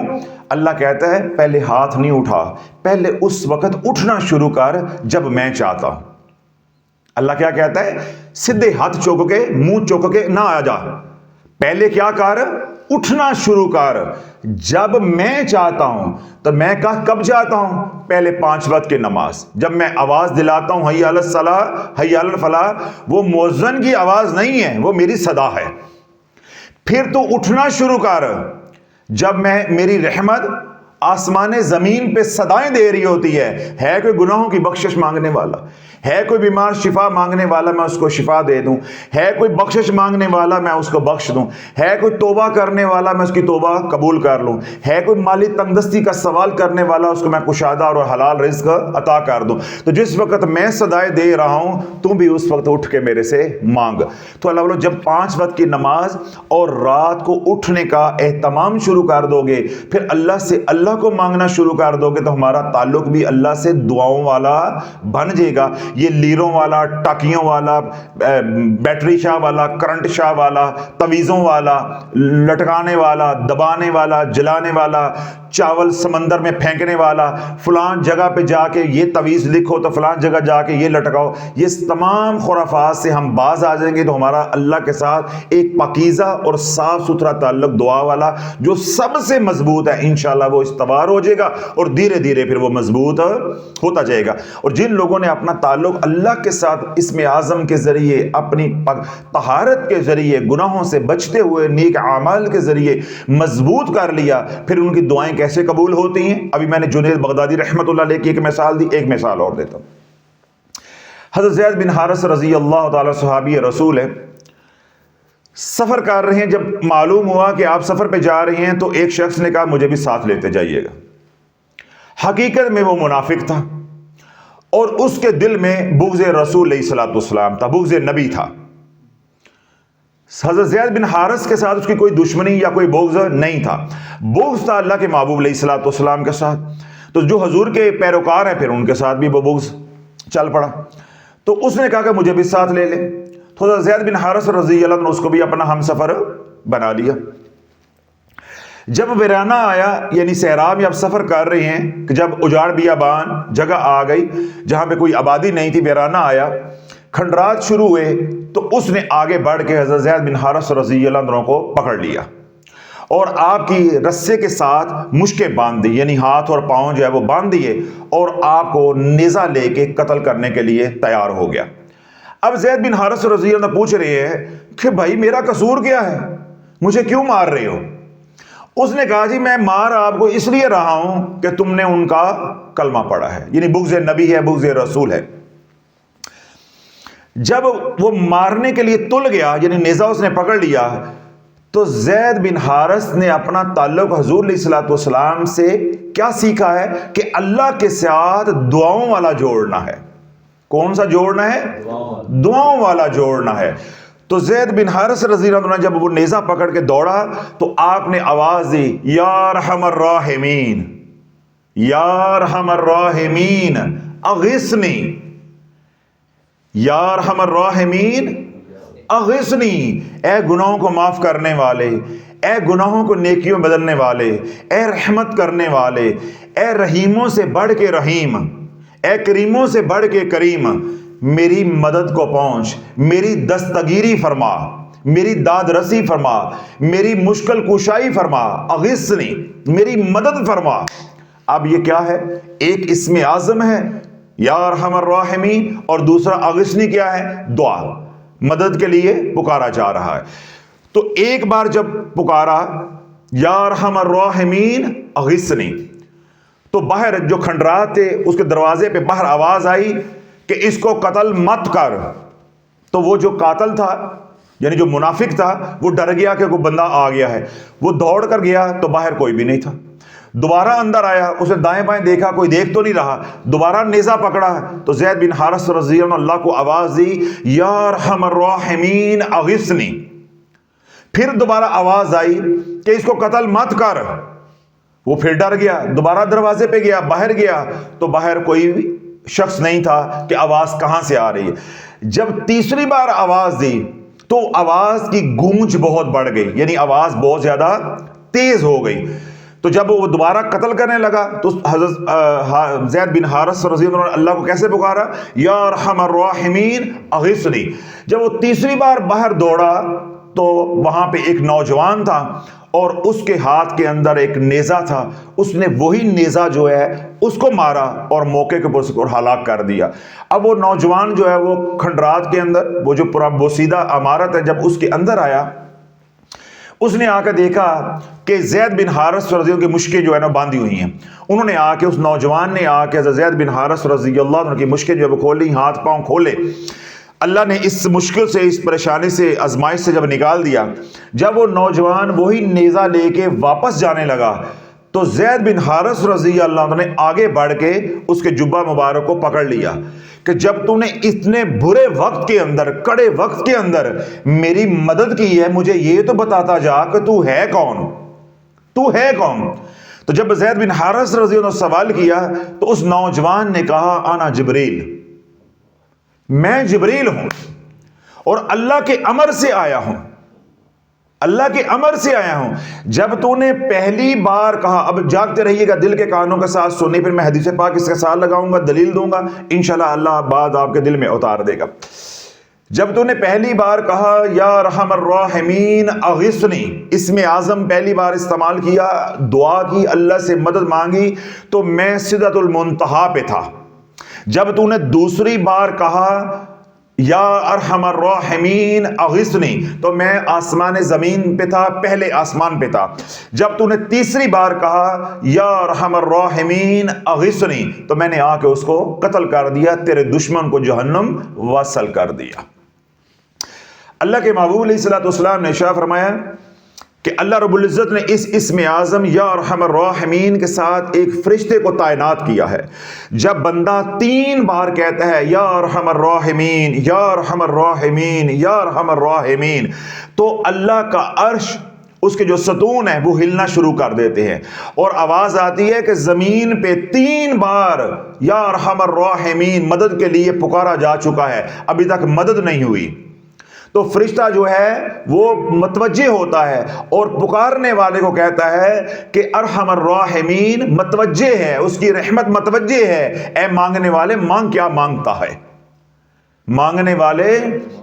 اللہ کہتا ہے پہلے ہاتھ نہیں اٹھا، پہلے اس وقت اٹھنا شروع کر جب میں چاہتا ہوں۔ اللہ کیا کہتا ہے؟ سیدھے ہاتھ چوک کے منہ چوک کے نہ آ جا، پہلے کیا کر؟ اٹھنا شروع کر جب میں چاہتا ہوں۔ تو میں کب چاہتا ہوں؟ پہلے 5 وقت کی نماز، جب میں آواز دلاتا ہوں حی علی الصلاۃ حی علی الفلاح، وہ مؤذن کی آواز نہیں ہے، وہ میری صدا ہے۔ پھر تو اٹھنا شروع کر جب میں میری رحمت آسمان زمین پہ صدائیں دے رہی ہوتی ہے کوئی گناہوں کی بخشش مانگنے والا، ہے کوئی بیمار شفا مانگنے والا، میں اس کو شفا دے دوں، ہے کوئی بخشش مانگنے والا، میں اس کو بخش دوں، ہے کوئی توبہ کرنے والا، میں اس کی توبہ قبول کر لوں، ہے کوئی مالی تنگدستی کا سوال کرنے والا، اس کو میں کشادہ اور حلال رزق عطا کر دوں۔ تو جس وقت میں صدائیں دے رہا ہوں تم بھی اس وقت اٹھ کے میرے سے مانگ۔ تو اللہ والو جب 5 وقت کی نماز اور رات کو اٹھنے کا اہتمام شروع کر دو گے، پھر اللہ سے اللہ کو مانگنا شروع کر دو گے، تو ہمارا تعلق بھی اللہ سے دعاؤں والا بن جائے گا۔ یہ لیروں والا، ٹاکیوں والا، بیٹری شاہ والا، کرنٹ شاہ والا، تویزوں والا، لٹکانے والا، دبانے والا، جلانے والا، چاول سمندر میں پھینکنے والا، فلان جگہ پہ جا کے یہ تویز لکھو تو فلان جگہ جا کے یہ لٹکاؤ، یہ تمام خرافات سے ہم باز آ جائیں گے تو ہمارا اللہ کے ساتھ ایک پاکیزہ اور صاف ستھرا تعلق دعا والا جو سب سے مضبوط ہے انشاءاللہ وہ استوار ہو جائے گا، اور دھیرے دھیرے پھر وہ مضبوط ہوتا جائے گا۔ اور جن لوگوں نے اپنا تعلق اللہ کے ساتھ اسم اعظم کے ذریعے، اپنی طہارت کے ذریعے، گناہوں سے بچتے ہوئے نیک اعمال کے ذریعے مضبوط کر لیا، پھر ان کی دعائیں کیسے قبول ہوتی ہیں؟ ابھی میں نے جنید بغدادی رحمت اللہ علیہ کی ایک مثال دی، ایک مثال اور دیتا ہوں۔ حضرت زید بن حارث رضی اللہ تعالی صحابی رسول ہے، سفر کر رہے ہیں، جب معلوم ہوا کہ آپ سفر پہ جا رہے ہیں تو ایک شخص نے کہا مجھے بھی ساتھ لیتے جائیے گا۔ حقیقت میں وہ منافق تھا اور اس کے دل میں بغض رسول علیہ الصلوۃ والسلام تھا، بغض نبی تھا۔ حضرت زید بن حارث کے ساتھ اس کی کوئی دشمنی یا کوئی بغض نہیں تھا، بغض تھا اللہ کے محبوب علیہ الصلوۃ والسلام کے ساتھ۔ تو جو حضور کے پیروکار ہیں پھر ان کے ساتھ بھی وہ بغض چل پڑا، تو اس نے کہا کہ مجھے بھی ساتھ لے لے۔ تو حضرت زید بن حارث رضی اللہ عنہ اس کو بھی اپنا ہم سفر بنا لیا۔ جب ویرانہ آیا، یعنی صحرا میں اب سفر کر رہے ہیں کہ جب اجاڑ بیابان جگہ آ گئی جہاں پہ کوئی آبادی نہیں تھی، ویرانہ آیا، کھنڈرات شروع ہوئے، تو اس نے آگے بڑھ کے حضرت زید بن حارث رضی اللہ عنہ کو پکڑ لیا اور آپ کی رسے کے ساتھ مشکیں باندھ دی، یعنی ہاتھ اور پاؤں جو ہے وہ باندھ دیے، اور آپ کو نیزہ لے کے قتل کرنے کے لیے تیار ہو گیا۔ اب زید بن حارث رضی اللہ عنہ پوچھ رہے ہیں کہ بھائی میرا قصور کیا ہے، مجھے کیوں مار رہے ہو؟ اس نے کہا جی میں مار آپ کو اس لیے رہا ہوں کہ تم نے ان کا کلمہ پڑھا ہے، یعنی بغض نبی ہے، بغض رسول ہے۔ جب وہ مارنے کے لیے تل گیا، یعنی نیزہ اس نے پکڑ لیا، تو زید بن حارث نے اپنا تعلق حضور علیہ الصلوۃ والسلام سے کیا سیکھا ہے کہ اللہ کے ساتھ دعاؤں والا جوڑنا ہے۔ کون سا جوڑنا ہے؟ دعاؤں والا جوڑنا ہے۔ تو زید بن حارث رضی اللہ عنہ جب وہ نیزہ پکڑ کے دوڑا تو آپ نے آواز دی، یا ارحم الراحمین، یا ارحم الراحمین اغثنی، یا ارحم الراحمین اغثنی، اے گناہوں کو معاف کرنے والے، اے گناہوں کو نیکیوں بدلنے والے، اے رحمت کرنے والے، اے رحیموں سے بڑھ کے رحیم، اے کریموں سے بڑھ کے کریم، میری مدد کو پہنچ، میری دستگیری فرما، میری داد رسی فرما، میری مشکل کشائی فرما، اغثنی، میری مدد فرما۔ اب یہ کیا ہے؟ ایک اسم اعظم ہے یا ارحم الراحمین، اور دوسرا اغثنی کیا ہے؟ دعا، مدد کے لیے پکارا جا رہا ہے۔ تو ایک بار جب پکارا یا ارحم الراحمین اغثنی، تو باہر جو کھنڈرات تھے اس کے دروازے پہ باہر آواز آئی کہ اس کو قتل مت کر۔ تو وہ جو قاتل تھا، یعنی جو منافق تھا، وہ ڈر گیا کہ کوئی بندہ آ گیا ہے، وہ دوڑ کر گیا تو باہر کوئی بھی نہیں تھا۔ دوبارہ اندر آیا، اس نے دائیں بائیں دیکھا، کوئی دیکھ تو نہیں رہا، دوبارہ نیزہ پکڑا تو زید بن حارث رضی اللہ کو آواز دی، یا ارحم الراحمین اغثنی۔ پھر دوبارہ آواز آئی کہ اس کو قتل مت کر۔ وہ پھر ڈر گیا، دوبارہ دروازے پہ گیا، باہر گیا تو باہر کوئی بھی شخص نہیں تھا کہ آواز کہاں سے آ رہی ہے۔ جب تیسری بار آواز دی تو آواز کی گونج بہت بڑھ گئی، یعنی آواز بہت زیادہ تیز ہو گئی۔ تو جب وہ دوبارہ قتل کرنے لگا تو حضرت زید بن حارث رضی اللہ عنہ اللہ کو کیسے پکارا؟ یا ارحم الراحمین اغثنی۔ جب وہ تیسری بار باہر دوڑا تو وہاں پہ ایک نوجوان تھا اور اس کے ہاتھ کے اندر ایک نیزہ تھا، اس نے وہی نیزہ جو ہے اس کو مارا اور موقع کے اوپر اس کو ہلاک کر دیا۔ اب وہ نوجوان جو ہے وہ کھنڈرات کے اندر وہ جو پورا بوسیدہ عمارت ہے، جب اس کے اندر آیا، اس نے آ کر دیکھا کہ زید بن حارث رضی اللہ کی مشکیں جو ہے نا باندھی ہوئی ہیں. انہوں نے آ کے, اس نوجوان نے آ کے زید بن حارث رضی اللہ عنہ کی مشکیں جو ہے وہ کھولی, ہاتھ پاؤں کھولے. اللہ نے اس مشکل سے, اس پریشانی سے, آزمائش سے جب نکال دیا, جب وہ نوجوان وہی نیزہ لے کے واپس جانے لگا تو زید بن حارث رضی اللہ عنہ نے آگے بڑھ کے اس کے جبہ مبارک کو پکڑ لیا کہ جب تو نے اتنے برے وقت کے اندر, کڑے وقت کے اندر میری مدد کی ہے, مجھے یہ تو بتاتا جا کہ تو ہے کون, تو ہے کون. تو جب زید بن حارث رضی اللہ عنہ نے سوال کیا تو اس نوجوان نے کہا انا جبریل, میں جبریل ہوں اور اللہ کے امر سے آیا ہوں, اللہ کے امر سے آیا ہوں. جب تو نے پہلی بار کہا, اب جاگتے رہیے گا دل کے کانوں کے ساتھ سنیں, پھر میں حدیث پاک اس کے ساتھ لگاؤں گا, دلیل دوں گا, انشاءاللہ اللہ بات آپ کے دل میں اتار دے گا. جب تو نے پہلی بار کہا یا ارحم الراحمین اغثنی, اسم اعظم پہلی بار استعمال کیا, دعا کی, اللہ سے مدد مانگی, تو میں سدرۃ المنتہا پہ تھا. جب تو نے دوسری بار کہا یا ارحم الراحمین اغثنی, تو میں آسمان زمین پہ تھا, پہلے آسمان پہ تھا. جب تو نے تیسری بار کہا یا ارحم الراحمین اغثنی, تو میں نے آ کے اس کو قتل کر دیا, تیرے دشمن کو جہنم وصل کر دیا. اللہ کے محبوب علیہ الصلوۃ والسلام نے ارشاد فرمایا کہ اللہ رب العزت نے اس اسم اعظم یا ارحم الراحمین کے ساتھ ایک فرشتے کو تعینات کیا ہے. جب بندہ 3 بار کہتا ہے یا ارحم الراحمین یا ارحم الراحمین یا ارحم الراحمین, تو اللہ کا عرش, اس کے جو ستون ہیں وہ ہلنا شروع کر دیتے ہیں, اور آواز آتی ہے کہ زمین پہ 3 بار یا ارحم الراحمین مدد کے لیے پکارا جا چکا ہے, ابھی تک مدد نہیں ہوئی. تو فرشتہ جو ہے وہ متوجہ ہوتا ہے اور پکارنے والے کو کہتا ہے کہ ارحم الراحمین متوجہ ہے, اس کی رحمت متوجہ ہے, اے مانگنے والے مانگ کیا مانگتا ہے, مانگنے والے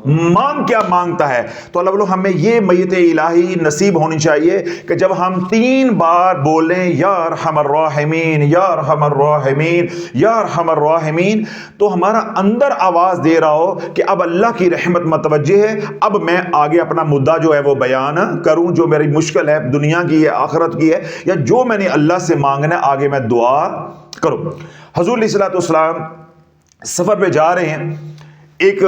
مانگ کیا مانگتا ہے. تو اللہ بولو ہمیں یہ میت الہی نصیب ہونی چاہیے کہ جب ہم 3 بار بولیں یا ارحم الراحمین یا ارحم الراحمین یا ارحم الراحمین, تو ہمارا اندر آواز دے رہا ہو کہ اب اللہ کی رحمت متوجہ ہے, اب میں آگے اپنا مدعا جو ہے وہ بیان کروں, جو میری مشکل ہے, دنیا کی ہے, آخرت کی ہے, یا جو میں نے اللہ سے مانگنا ہے آگے میں دعا کروں. حضور علیہ الصلوۃ والسلام سفر پہ جا رہے ہیں, ایک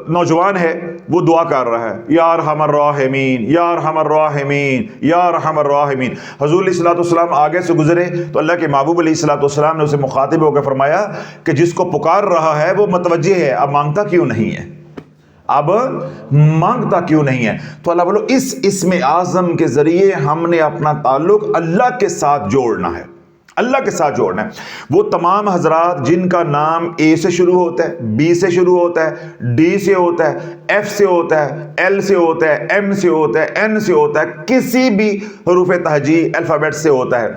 نوجوان ہے وہ دعا کر رہا ہے یا ارحم الراحمین یا ارحم الراحمین یا ارحم الراحمین. حضور علیہ الصلوۃ والسلام آگے سے گزرے تو اللہ کے محبوب علیہ الصلوۃ والسلام نے اسے مخاطب ہو کے فرمایا کہ جس کو پکار رہا ہے وہ متوجہ ہے, اب مانگتا کیوں نہیں ہے, اب مانگتا کیوں نہیں ہے. تو اللہ بولو اس اسم اعظم کے ذریعے ہم نے اپنا تعلق اللہ کے ساتھ جوڑنا ہے, اللہ کے ساتھ جوڑنا ہے. وہ تمام حضرات جن کا نام اے سے شروع ہوتا ہے, بی سے شروع ہوتا ہے, ڈی سے ہوتا ہے, ایف سے ہوتا ہے, ایل سے ہوتا ہے, ایم سے ہوتا ہے, این سے ہوتا ہے, کسی بھی حروف تہجی الفابیٹ سے ہوتا ہے,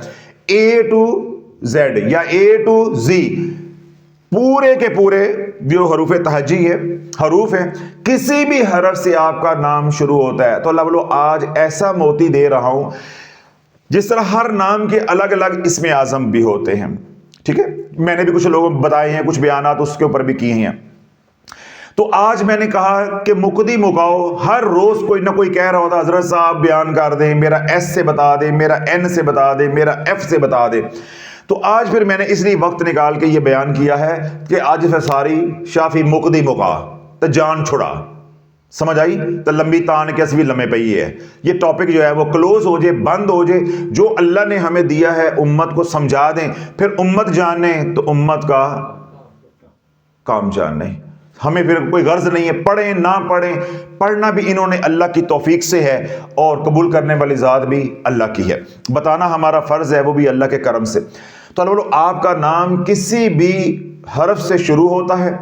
اے ٹو زیڈ یا اے ٹو زی, پورے کے پورے جو حروف تہجی ہے, حروف ہیں, کسی بھی حرف سے آپ کا نام شروع ہوتا ہے. تو اللہ بولو آج ایسا موتی دے رہا ہوں جس طرح ہر نام کے الگ الگ اسم اعظم بھی ہوتے ہیں. ٹھیک ہے, میں نے بھی کچھ لوگوں بتائے ہیں, کچھ بیانات اس کے اوپر بھی کیے ہیں. تو آج میں نے کہا کہ مقدی مکاؤ, ہر روز کوئی نہ کوئی کہہ رہا ہوتا حضرت صاحب بیان کر دیں, میرا ایس سے بتا دیں, میرا این سے بتا دیں, میرا ایف سے بتا دیں. تو آج پھر میں نے اس لیے وقت نکال کے یہ بیان کیا ہے کہ آج سے ساری شافی مقدی مکا تو جان چھڑا, سمجھ آئی, تو لمبی تان کے بھی لمبے پئی ہے. یہ ٹاپک جو ہے وہ کلوز ہو جائے, بند ہو جائے. جو اللہ نے ہمیں دیا ہے امت کو سمجھا دیں, پھر امت جانے تو امت کا کام جانے. ہمیں پھر کوئی غرض نہیں ہے پڑھیں نہ پڑھیں, پڑھنا بھی انہوں نے اللہ کی توفیق سے ہے اور قبول کرنے والی ذات بھی اللہ کی ہے, بتانا ہمارا فرض ہے وہ بھی اللہ کے کرم سے. تو اللہ بولو آپ کا نام کسی بھی حرف سے شروع ہوتا ہے.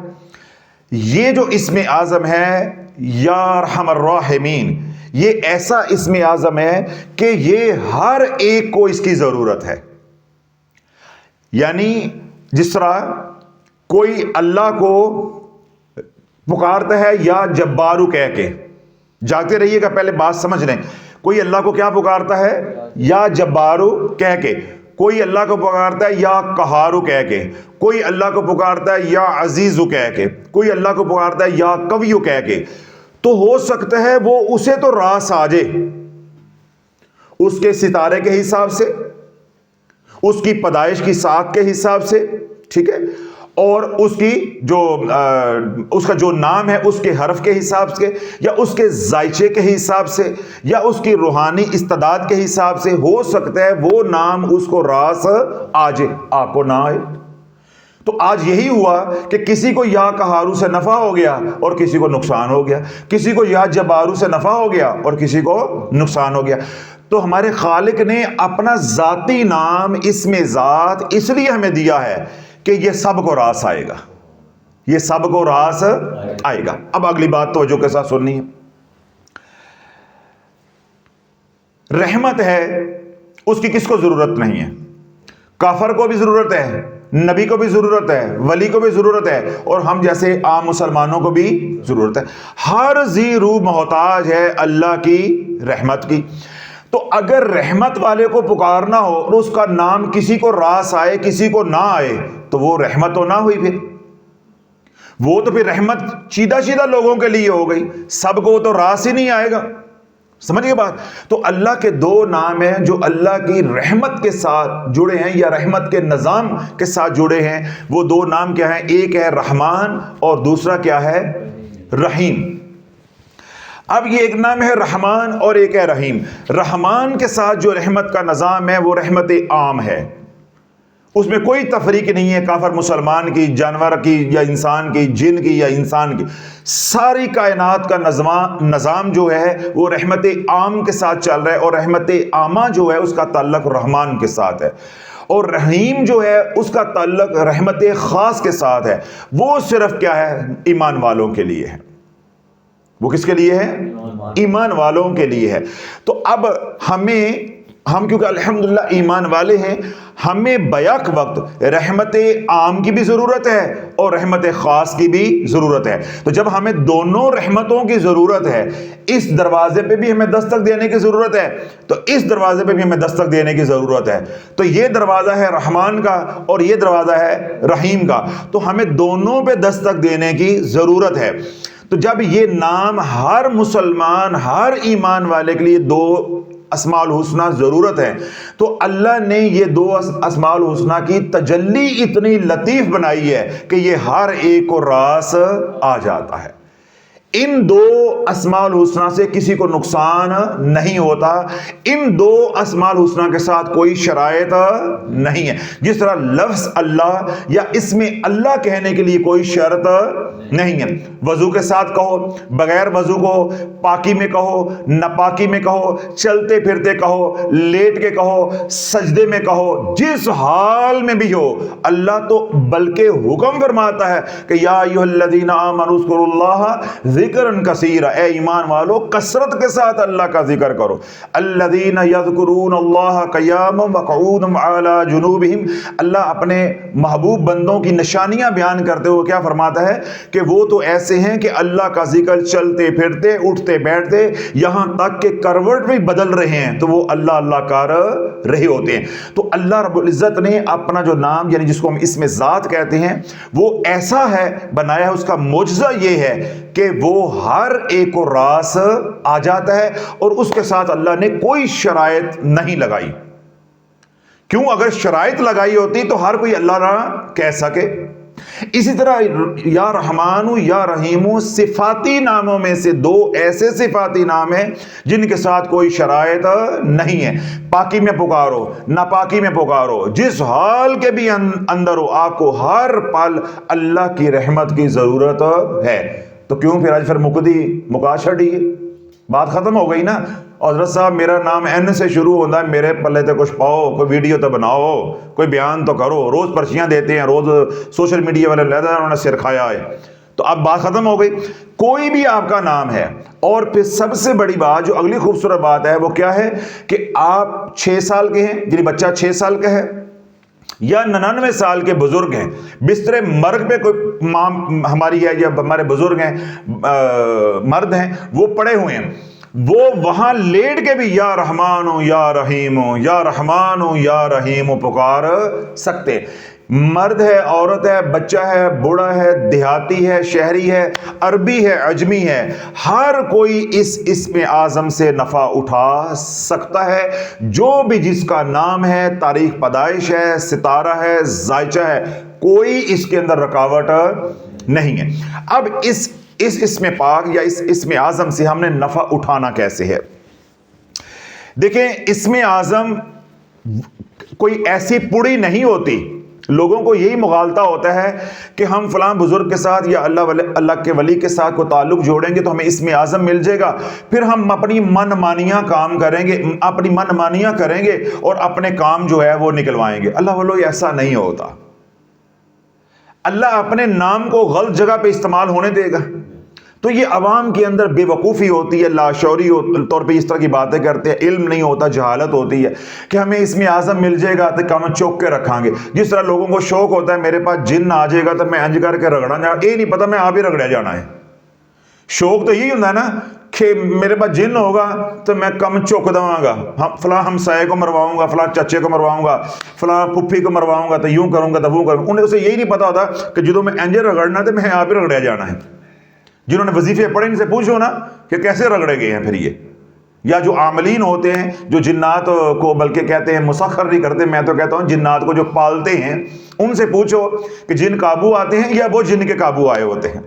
یہ جو اسم اعظم ہے یا ارحم الراحمین, یہ ایسا اسم اعظم ہے کہ یہ ہر ایک کو اس کی ضرورت ہے. یعنی جس طرح کوئی اللہ کو پکارتا ہے یا جبارو کہہ کے, جاگتے رہیے گا پہلے بات سمجھ لیں, کوئی اللہ کو کیا پکارتا ہے یا جبارو کہہ کے, کوئی اللہ کو پکارتا ہے یا قہارو کہہ کے, کوئی اللہ کو پکارتا ہے یا عزیزو کہہ کے, کوئی اللہ کو پکارتا ہے یا قویو کہہ کے. تو ہو سکتا ہے وہ اسے تو راس آ جائے, اس کے ستارے کے حساب سے، اس کی پیدائش کی ساکھ کے حساب سے، ٹھیک ہے، اور اس کا جو نام ہے اس کے حرف کے حساب سے، یا اس کے ذائچے کے حساب سے، یا اس کی روحانی استعداد کے حساب سے، ہو سکتا ہے وہ نام اس کو راس آ جائے، آپ کو نہ آئے۔ تو آج یہی ہوا کہ کسی کو یا قہارو سے نفع ہو گیا اور کسی کو نقصان ہو گیا، کسی کو یا جبارو سے نفع ہو گیا اور کسی کو نقصان ہو گیا۔ تو ہمارے خالق نے اپنا ذاتی نام اسم ذات اس لیے ہمیں دیا ہے کہ یہ سب کو راس آئے گا، یہ سب کو راس آئے گا۔ اب اگلی بات توجہ کے ساتھ سننی ہے۔ رحمت ہے، اس کی کس کو ضرورت نہیں ہے؟ کافر کو بھی ضرورت ہے، نبی کو بھی ضرورت ہے، ولی کو بھی ضرورت ہے، اور ہم جیسے عام مسلمانوں کو بھی ضرورت ہے۔ ہر ذی روح محتاج ہے اللہ کی رحمت کی۔ تو اگر رحمت والے کو پکارنا ہو اور اس کا نام کسی کو راس آئے کسی کو نہ آئے تو وہ رحمت تو نہ ہوئی، پھر وہ تو پھر رحمت چیدہ لوگوں کے لیے ہو گئی، سب کو تو راس ہی نہیں آئے گا۔ سمجھئے بات؟ تو اللہ کے دو نام ہیں جو اللہ کی رحمت کے ساتھ جڑے ہیں یا رحمت کے نظام کے ساتھ جڑے ہیں، وہ دو نام کیا ہیں؟ ایک ہے رحمان اور دوسرا کیا ہے؟ رحیم۔ اب یہ ایک نام ہے رحمان اور ایک ہے رحیم۔ رحمان کے ساتھ جو رحمت کا نظام ہے وہ رحمت عام ہے، اس میں کوئی تفریق نہیں ہے، کافر مسلمان کی، جانور کی یا انسان کی، جن کی یا انسان کی، ساری کائنات کا نظام جو ہے وہ رحمت عام کے ساتھ چل رہا ہے، اور رحمت عامہ جو ہے اس کا تعلق رحمان کے ساتھ ہے، اور رحیم جو ہے اس کا تعلق رحمت خاص کے ساتھ ہے۔ وہ صرف کیا ہے؟ ایمان والوں کے لیے ہے۔ وہ کس کے لیے ہے؟ ایمان والوں کے لیے ہے۔ تو اب ہم کیونکہ الحمدللہ ایمان والے ہیں، ہمیں بیک وقت رحمت عام کی بھی ضرورت ہے اور رحمت خاص کی بھی ضرورت ہے۔ تو جب ہمیں دونوں رحمتوں کی ضرورت ہے، اس دروازے پہ بھی ہمیں دستک دینے کی ضرورت ہے تو اس دروازے پہ بھی ہمیں دستک دینے کی ضرورت ہے۔ تو یہ دروازہ ہے رحمان کا اور یہ دروازہ ہے رحیم کا، تو ہمیں دونوں پہ دستک دینے کی ضرورت ہے۔ تو جب یہ نام ہر مسلمان، ہر ایمان والے کے لیے دو اسماء الحسنہ ضرورت ہے، تو اللہ نے یہ دو اسماء الحسنہ کی تجلی اتنی لطیف بنائی ہے کہ یہ ہر ایک کو راس آ جاتا ہے۔ ان دو اسماء الحسنہ سے کسی کو نقصان نہیں ہوتا، ان دو اسماء الحسنہ کے ساتھ کوئی شرائط نہیں ہے۔ جس طرح لفظ اللہ یا اسم اللہ کہنے کے لیے کوئی شرط نہیں ہے، وضو کے ساتھ کہو، بغیر وضو کو، پاکی میں کہو، ناپاکی میں کہو، چلتے پھرتے کہو، لیٹ کے کہو، سجدے میں کہو، جس حال میں بھی ہو، اللہ تو بلکہ حکم فرماتا ہے کہ یا ایھا الذین آمنوا اذکروا اللہ ذکرن کثیرا، اے ایمان والو کثرت کے ساتھ اللہ کا ذکر کرو۔ الذین یذکرون اللہ قیاما وقعودا وعلی جنوبہم، اللہ اپنے محبوب بندوں کی نشانیاں بیان کرتے ہوئے کیا فرماتا ہے کہ وہ تو ایسے ہیں کہ اللہ کا ذکر چلتے پھرتے، اٹھتے بیٹھتے، یہاں تک کہ کروٹ بھی بدل رہے ہیں تو وہ اللہ اللہ کر رہے ہوتے ہیں۔ تو اللہ رب العزت نے اپنا جو نام یعنی جس کو ہم اسم ذات کہتے ہیں وہ ایسا ہے بنایا ہے، اس کا معجزہ یہ ہے کہ وہ ہر ایک کو راس آ جاتا ہے، اور اس کے ساتھ اللہ نے کوئی شرائط نہیں لگائی۔ کیوں؟ اگر شرائط لگائی ہوتی تو ہر کوئی اللہ نہ کہہ سکے۔ اسی طرح یا رحمان یا رحیم صفاتی ناموں میں سے دو ایسے صفاتی نام ہیں جن کے ساتھ کوئی شرائط نہیں ہے۔ پاکی میں پکارو، ناپاکی میں پکارو، جس حال کے بھی اندر ہو، آپ کو ہر پل اللہ کی رحمت کی ضرورت ہے۔ تو کیوں پھر مکا چھڑی، بات ختم ہو گئی نا۔ حضرت صاحب میرا نام این سے شروع ہوتا ہے، میرے پلے تے کچھ پاؤ، کوئی ویڈیو تو بناؤ، کوئی بیان تو کرو، روز پرچیاں دیتے ہیں، روز سوشل میڈیا والے لیتے ہیں، انہوں نے سر کھایا ہے۔ تو اب بات ختم ہو گئی، کوئی بھی آپ کا نام ہے۔ اور پھر سب سے بڑی بات جو اگلی خوبصورت بات ہے وہ کیا ہے کہ آپ 6 سال کے ہیں، یعنی بچہ 6 سال کا ہے، یا 99 سال کے بزرگ ہیں، بستر مرگ پہ کوئی ماں ہماری ہے یا ہمارے بزرگ ہیں، مرد ہیں، وہ پڑے ہوئے ہیں، وہ وہاں لیٹ کے بھی یا رحمان یا رحیم یا رحمان یا رحیم پکار سکتے۔ مرد ہے، عورت ہے، بچہ ہے، بوڑھا ہے، دیہاتی ہے، شہری ہے، عربی ہے، عجمی ہے، ہر کوئی اس اسم اعظم سے نفع اٹھا سکتا ہے۔ جو بھی جس کا نام ہے، تاریخ پیدائش ہے، ستارہ ہے، ذائچہ ہے، کوئی اس کے اندر رکاوٹ نہیں ہے۔ اب اس اسم پاک یا اس اسم اعظم سے ہم نے نفع اٹھانا کیسے ہے؟ دیکھیں، اسم اعظم کوئی ایسی پڑی نہیں ہوتی۔ لوگوں کو یہی مغالطہ ہوتا ہے کہ ہم فلاں بزرگ کے ساتھ یا اللہ کے ولی کے ساتھ کو تعلق جوڑیں گے تو ہمیں اسم اعظم مل جائے گا، پھر ہم اپنی من مانیاں کام کریں گے، اپنی من مانیاں کریں گے اور اپنے کام جو ہے وہ نکلوائیں گے۔ اللہ والو ایسا نہیں ہوتا۔ اللہ اپنے نام کو غلط جگہ پہ استعمال ہونے دے گا؟ تو یہ عوام کے اندر بے وقوفی ہوتی ہے، لاشعوری طور پہ اس طرح کی باتیں کرتے ہیں، علم نہیں ہوتا، جہالت ہوتی ہے کہ ہمیں اسم اعظم مل جائے گا تو کم چوک کے رکھاں گے۔ جس طرح لوگوں کو شوق ہوتا ہے میرے پاس جن آ جائے گا تو میں انج کر کے رگڑا جا، یہ نہیں پتا میں آپ ہی رگڑیا جانا ہے۔ شوق تو یہی ہوتا ہے نا کہ میرے پاس جن ہوگا تو میں کم چوک دواں گا، فلاں ہمسائے کو مرواؤں گا، فلاں چچے کو مرواؤں گا، فلاں پھپھی کو مرواؤں گا، تو یوں کروں گا تو وہ کروں گا۔ انہیں اسے یہی نہیں پتا ہوتا کہ جدوں میں انج رگڑنا تو میں آپ ہی رگڑیا جانا ہے۔ جنہوں نے وظیفے پڑھے ان سے پوچھو نا کہ کیسے رگڑے گئے ہیں پھر یہ، یا جو عاملین ہوتے ہیں جو جنات کو بلکہ کہتے ہیں مسخر نہیں کرتے، میں تو کہتا ہوں جنات کو جو پالتے ہیں ان سے پوچھو کہ جن قابو آتے ہیں یا وہ جن کے قابو آئے ہوتے ہیں۔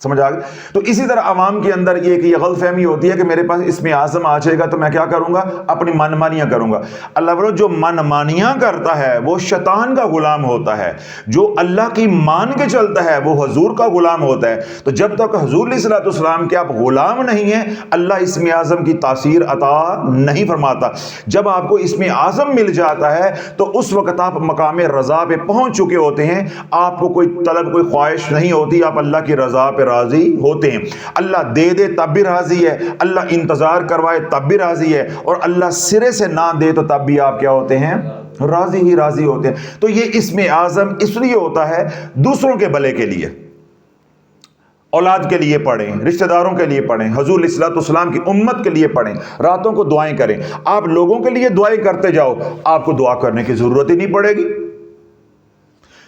سمجھ آ گئی؟ تو اسی طرح عوام کے اندر یہ غلط فہمی ہوتی ہے کہ میرے پاس اسم اعظم آ جائے گا تو میں کیا کروں گا؟ اپنی من مانیاں کروں گا۔ اللہ والو جو من مانیاں کرتا ہے وہ شیطان کا غلام ہوتا ہے، جو اللہ کی مان کے چلتا ہے وہ حضور کا غلام ہوتا ہے۔ تو جب تک حضور علیہ الصلوۃ والسلام کے آپ غلام نہیں ہیں، اللہ اسم اعظم کی تاثیر عطا نہیں فرماتا۔ جب آپ کو اسم اعظم مل جاتا ہے تو اس وقت آپ مقام رضا پہ پہنچ چکے ہوتے ہیں، آپ کو کوئی طلب کوئی خواہش نہیں ہوتی، آپ اللہ کی رضا پہ راضی ہوتے ہیں۔ اللہ دے دے تب بھی راضی ہے، اللہ انتظار کروائے تب بھی راضی ہے، اور اللہ سرے سے نہ دے تو تب بھی آپ کیا ہوتے ہیں؟ راضی ہی راضی ہوتے ہیں۔ تو یہ اسم اعظم اس لیے ہوتا ہے دوسروں کے بھلے کے لیے، اولاد کے لیے پڑھیں، رشتہ داروں کے لیے پڑھیں، حضور علیہ الصلوۃ والسلام کی امت کے لیے پڑھیں، راتوں کو دعائیں کریں۔ آپ لوگوں کے لیے دعائیں کرتے جاؤ، آپ کو دعا کرنے کی ضرورت ہی نہیں پڑے گی۔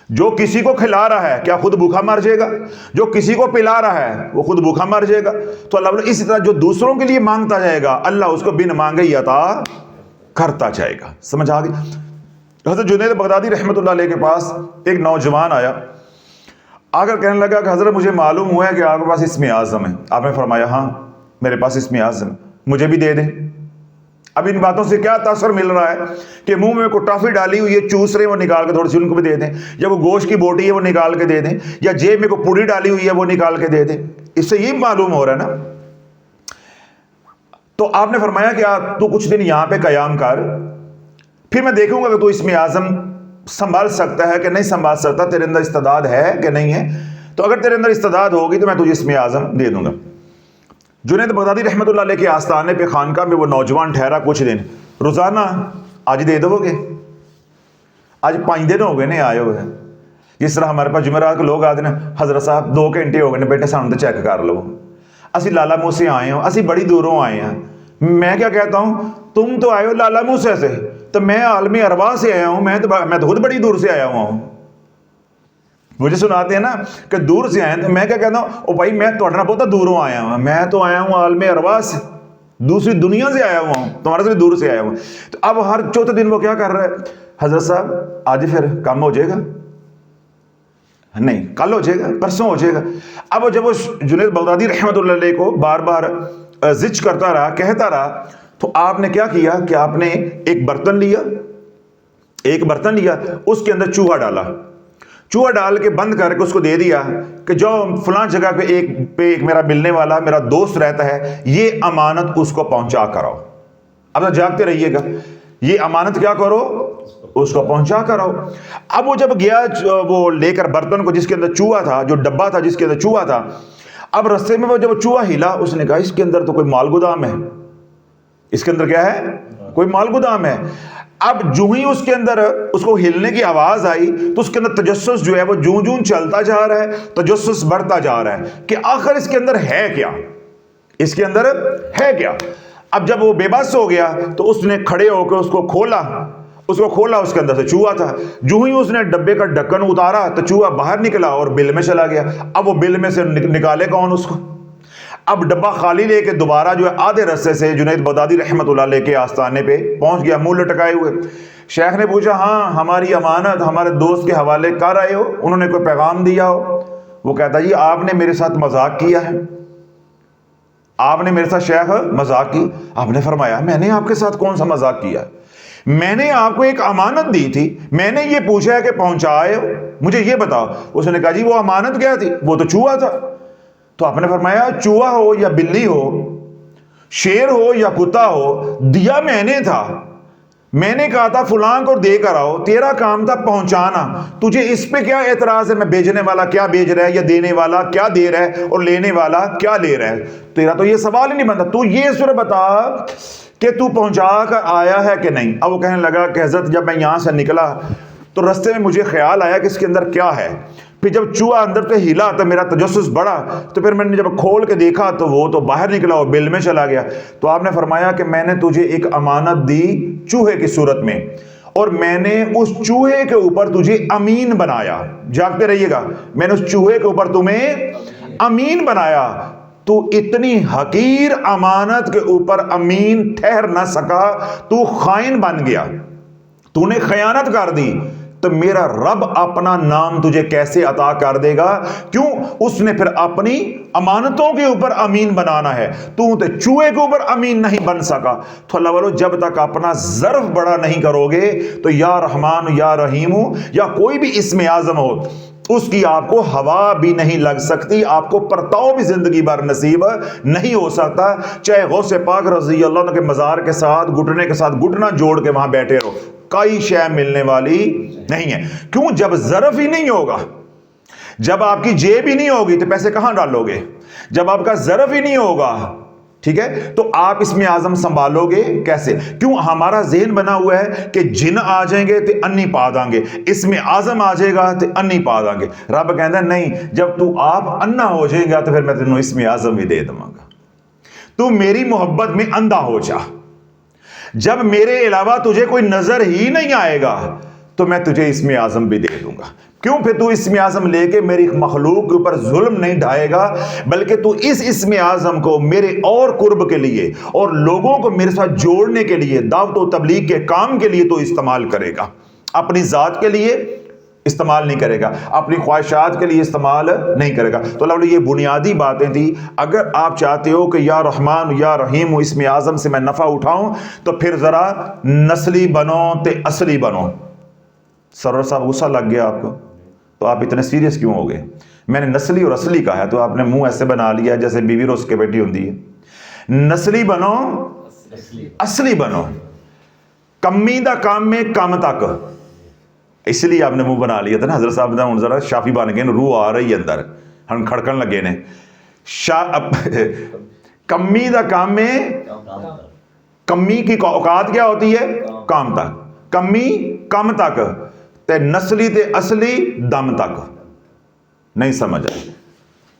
جو کسی کو کھلا رہا ہے کیا خود بھوکا مر جائے گا؟ جو کسی کو پلا رہا ہے وہ خود بھوکا مر جائے گا؟ تو اللہ اسی طرح جو دوسروں کے لیے مانگتا جائے گا اللہ اس کو بن مانگے ہی عطا کرتا جائے گا۔ سمجھ آ گئی؟ حضرت جنید بغدادی رحمۃ اللہ علیہ کے پاس ایک نوجوان آیا، آ کر کہنے لگا کہ حضرت مجھے معلوم ہوا ہے کہ آپ کے پاس اسم اعظم ہے۔ آپ نے فرمایا ہاں میرے پاس اسم اعظم ہے، مجھے بھی دے دیں۔ اب ان باتوں سے کیا تاثر مل رہا ہے کہ منہ میں کوئی ٹافی ڈالی ہوئی ہے، چوس رہے ہیں، وہ نکال کے تھوڑی سی ان کو بھی دے دیں، یا وہ گوشت کی بوٹی ہے وہ نکال کے دے دیں، یا جیب میں کوئی پوڑی ڈالی ہوئی ہے وہ نکال کے دے دیں۔ اس سے یہ معلوم ہو رہا ہے نا۔ تو آپ نے فرمایا کہ تو کچھ دن یہاں پہ قیام کر، پھر میں دیکھوں گا کہ تو اسم اعظم سنبھال سکتا ہے کہ نہیں سنبھال سکتا، تیرے اندر استعداد ہے کہ نہیں ہے۔ تو اگر تیرے اندر استعداد ہوگی تو میں تجھے اسم اعظم دے دوں گا۔ جنید بغدادی رحمۃ اللہ علیہ کے آستانے پہ خانقاہ میں وہ نوجوان ٹھہرا کچھ دن، روزانہ آج دے دو گے، آج 5 دن ہو گئے نے آئے ہوئے۔ جس طرح ہمارے پاس جمعرات کے لوگ آتے ہیں، حضرت صاحب 2 گھنٹے ہو گئے نے بیٹے سانوں تو چیک کر لو، اسی لالا منہ سے آئے ہوں، اسی بڑی دوروں آئے ہیں۔ میں کیا کہتا ہوں، تم تو آئے ہو لالا منہ سے، تو میں عالم ارواح سے آیا ہوں، میں تو خود بڑی دور سے آیا ہوا ہوں۔ مجھے سناتے ہیں نا کہ دور سے آئے ہیں، تو میں کیا کہتا ہوں، او بھائی میں تو بہت دوروں آیا ہوں، میں تو آیا ہوں عالم ارواح سے، دوسری دنیا سے آیا ہوا ہوں، تمہارے سے بھی دور سے آیا ہوں۔ تو اب ہر چوتھے دن وہ کیا کر رہا ہے، حضرت صاحب آج پھر کام ہو جائے گا، نہیں کل ہو جائے گا، پرسوں ہو جائے گا۔ اب جب وہ جنید بغدادی رحمۃ اللہ علیہ کو بار بار زج کرتا رہا، کہتا رہا، تو آپ نے کیا کیا کہ آپ نے ایک برتن لیا، اس کے اندر چوہا ڈالا، چوہا ڈال کے بند کر کے اس کو دے دیا کہ جو فلاں جگہ پہ ایک میرا ملنے والا میرا دوست رہتا ہے، یہ امانت اس کو پہنچا کراؤ۔ اب جاگتے رہیے گا، یہ امانت کیا کرو، اس کو پہنچا کراؤ۔ اب وہ جب گیا وہ لے کر برتن کو جس کے اندر چوہا تھا، جو ڈبہ تھا جس کے اندر چوہا تھا، اب رستے میں وہ جب چوہا ہلا، اس نے کہا اس کے اندر تو کوئی مال گودام ہے، اس کے اندر کیا ہے، کوئی مال گودام ہے۔ اب جو ہی اس کے اندر اس کو ہلنے کی آواز آئی تو اس کے اندر تجسس جو ہے وہ جوں چلتا جا رہا ہے، تجسس بڑھتا جا رہا ہے کہ آخر اس کے اندر ہے کیا، اس کے اندر ہے کیا۔ اب جب وہ بے بس ہو گیا تو اس نے کھڑے ہو کے اس کو کھولا اس کو کھولا، اس کے اندر سے چوہا تھا. جو ہی اس نے ڈبے کا ڈھکن اتارا تو چوہا باہر نکلا اور بل میں چلا گیا. اب وہ بل میں سے نکالے کون اس کو؟ اب ڈبہ خالی لے کے دوبارہ جو ہے آدھے رستے سے جنید بغدادی رحمۃ اللہ علیہ کے آستانے پہ پہنچ گیا، منہ لٹکائے ہوئے. شیخ نے پوچھا ہاں ہماری امانت ہمارے دوست کے حوالے کر آئے ہو، انہوں نے کوئی پیغام دیا ہو؟ وہ کہتا جی آپ نے میرے ساتھ مذاق کیا ہے، آپ نے میرے ساتھ شیخ مذاق کی. آپ نے فرمایا میں نے آپ کے ساتھ کون سا مذاق کیا؟ میں نے آپ کو ایک امانت دی تھی، میں نے یہ پوچھا ہے کہ پہنچائے ہو، مجھے یہ بتاؤ. اس نے کہا جی وہ امانت کیا تھی؟ وہ تو چوہا تھا. تو آپ نے فرمایا چوہا ہو یا بلی ہو، شیر ہو یا کتا ہو، دیا میں نے تھا. میں نے کہا تھا فلاں کو دے کر آؤ، تیرا کام تھا پہنچانا. تجھے اس پہ کیا اعتراض ہے؟ میں بیچنے والا کیا بیچ رہا ہے، یا دینے والا کیا دے رہا ہے، اور لینے والا کیا لے رہا ہے؟ تیرا تو یہ سوال ہی نہیں بنتا. تو یہ صرف بتا کہ تو پہنچا کر آیا ہے کہ نہیں. اب وہ کہنے لگا کہ حضرت جب میں یہاں سے نکلا تو رستے میں مجھے خیال آیا کہ اس کے اندر کیا ہے. پھر جب چوہا اندر سے ہلا تو میرا تجسس بڑھا، تو پھر میں نے جب کھول کے دیکھا تو وہ تو باہر نکلا اور بل میں چلا گیا. تو آپ نے فرمایا کہ میں نے تجھے ایک امانت دی چوہے کی صورت میں، اور میں نے اس چوہے کے اوپر تجھے امین بنایا. جاگتے رہیے گا، میں نے اس چوہے کے اوپر تمہیں امین بنایا. تو اتنی حقیر امانت کے اوپر امین ٹھہر نہ سکا، تو خائن بن گیا، تو نے خیانت کر دی. تو میرا رب اپنا نام تجھے کیسے عطا کر دے گا؟ کیوں؟ اس نے پھر اپنی امانتوں کے اوپر امین بنانا ہے، تو چوہے کے اوپر امین نہیں بن سکا. تو اللہ والو جب تک اپنا ظرف بڑا نہیں کرو گے تو یا رحمان یا رحیم یا کوئی بھی اسم اعظم ہو، اس کی آپ کو ہوا بھی نہیں لگ سکتی، آپ کو پرتاؤ بھی زندگی بھر نصیب نہیں ہو سکتا. چاہے غوث پاک رضی اللہ عنہ کے مزار کے ساتھ گھٹنے کے ساتھ گھٹنا جوڑ کے وہاں بیٹھے رہو، کوئی شے ملنے والی نہیں ہے. کیوں؟ جب ظرف ہی نہیں ہوگا، جب آپ کی جیب ہی نہیں ہوگی تو پیسے کہاں ڈالو گے؟ جب آپ کا ظرف ہی نہیں ہوگا، ٹھیک ہے، تو آپ اسم اعظم سنبھالو گے کیسے؟ کیوں؟ ہمارا ذہن بنا ہوا ہے کہ جن آ جائیں گے تو انی پا دیں گے، اسم اعظم آ جائے گا تو انی پا دیں گے. رب کہتا ہے نہیں، جب تو آپ انا ہو جائے گا تو پھر میں تینوں اسم اعظم بھی دے دوں گا. تو میری محبت میں اندھا ہو جا. جب میرے علاوہ تجھے کوئی نظر ہی نہیں آئے گا تو میں تجھے اسم اعظم بھی دے دوں گا. کیوں؟ پھر تو اسم اعظم لے کے میری مخلوق کے اوپر ظلم نہیں ڈھائے گا، بلکہ تو اس اسم اعظم کو میرے اور قرب کے لیے اور لوگوں کو میرے ساتھ جوڑنے کے لیے، دعوت و تبلیغ کے کام کے لیے تو استعمال کرے گا. اپنی ذات کے لیے استعمال نہیں کرے گا، اپنی خواہشات کے لیے استعمال نہیں کرے گا. تو اللہ یہ بنیادی باتیں تھیں. اگر آپ چاہتے ہو کہ یا رحمان یا رحیم اسم اعظم سے میں نفع اٹھاؤں تو پھر ذرا نسلی بنو تے اصلی بنو. سرور صاحب غصہ لگ گیا آپ کو؟ تو آپ اتنے سیریس کیوں ہو گئے؟ میں نے نسلی اور اصلی کہا ہے تو آپ نے منہ ایسے بنا لیا جیسے بیوی روز کے بیٹی ہوتی ہے. نسلی بنو، اصلی بنو. کمی دا کام میں کم تک، اس لیے آپ نے منہ بنا لیا تھا نا. حضرت صاحب نے ذرا شافی بن گئے، روح آ رہی ہے اندر، ہم کھڑکن لگے نے. کمی دا کام میں، کمی کی اوقات کیا ہوتی ہے؟ کام تک. کمی کم تک تے نسلی تے اصلی دم تک. نہیں سمجھ آئی؟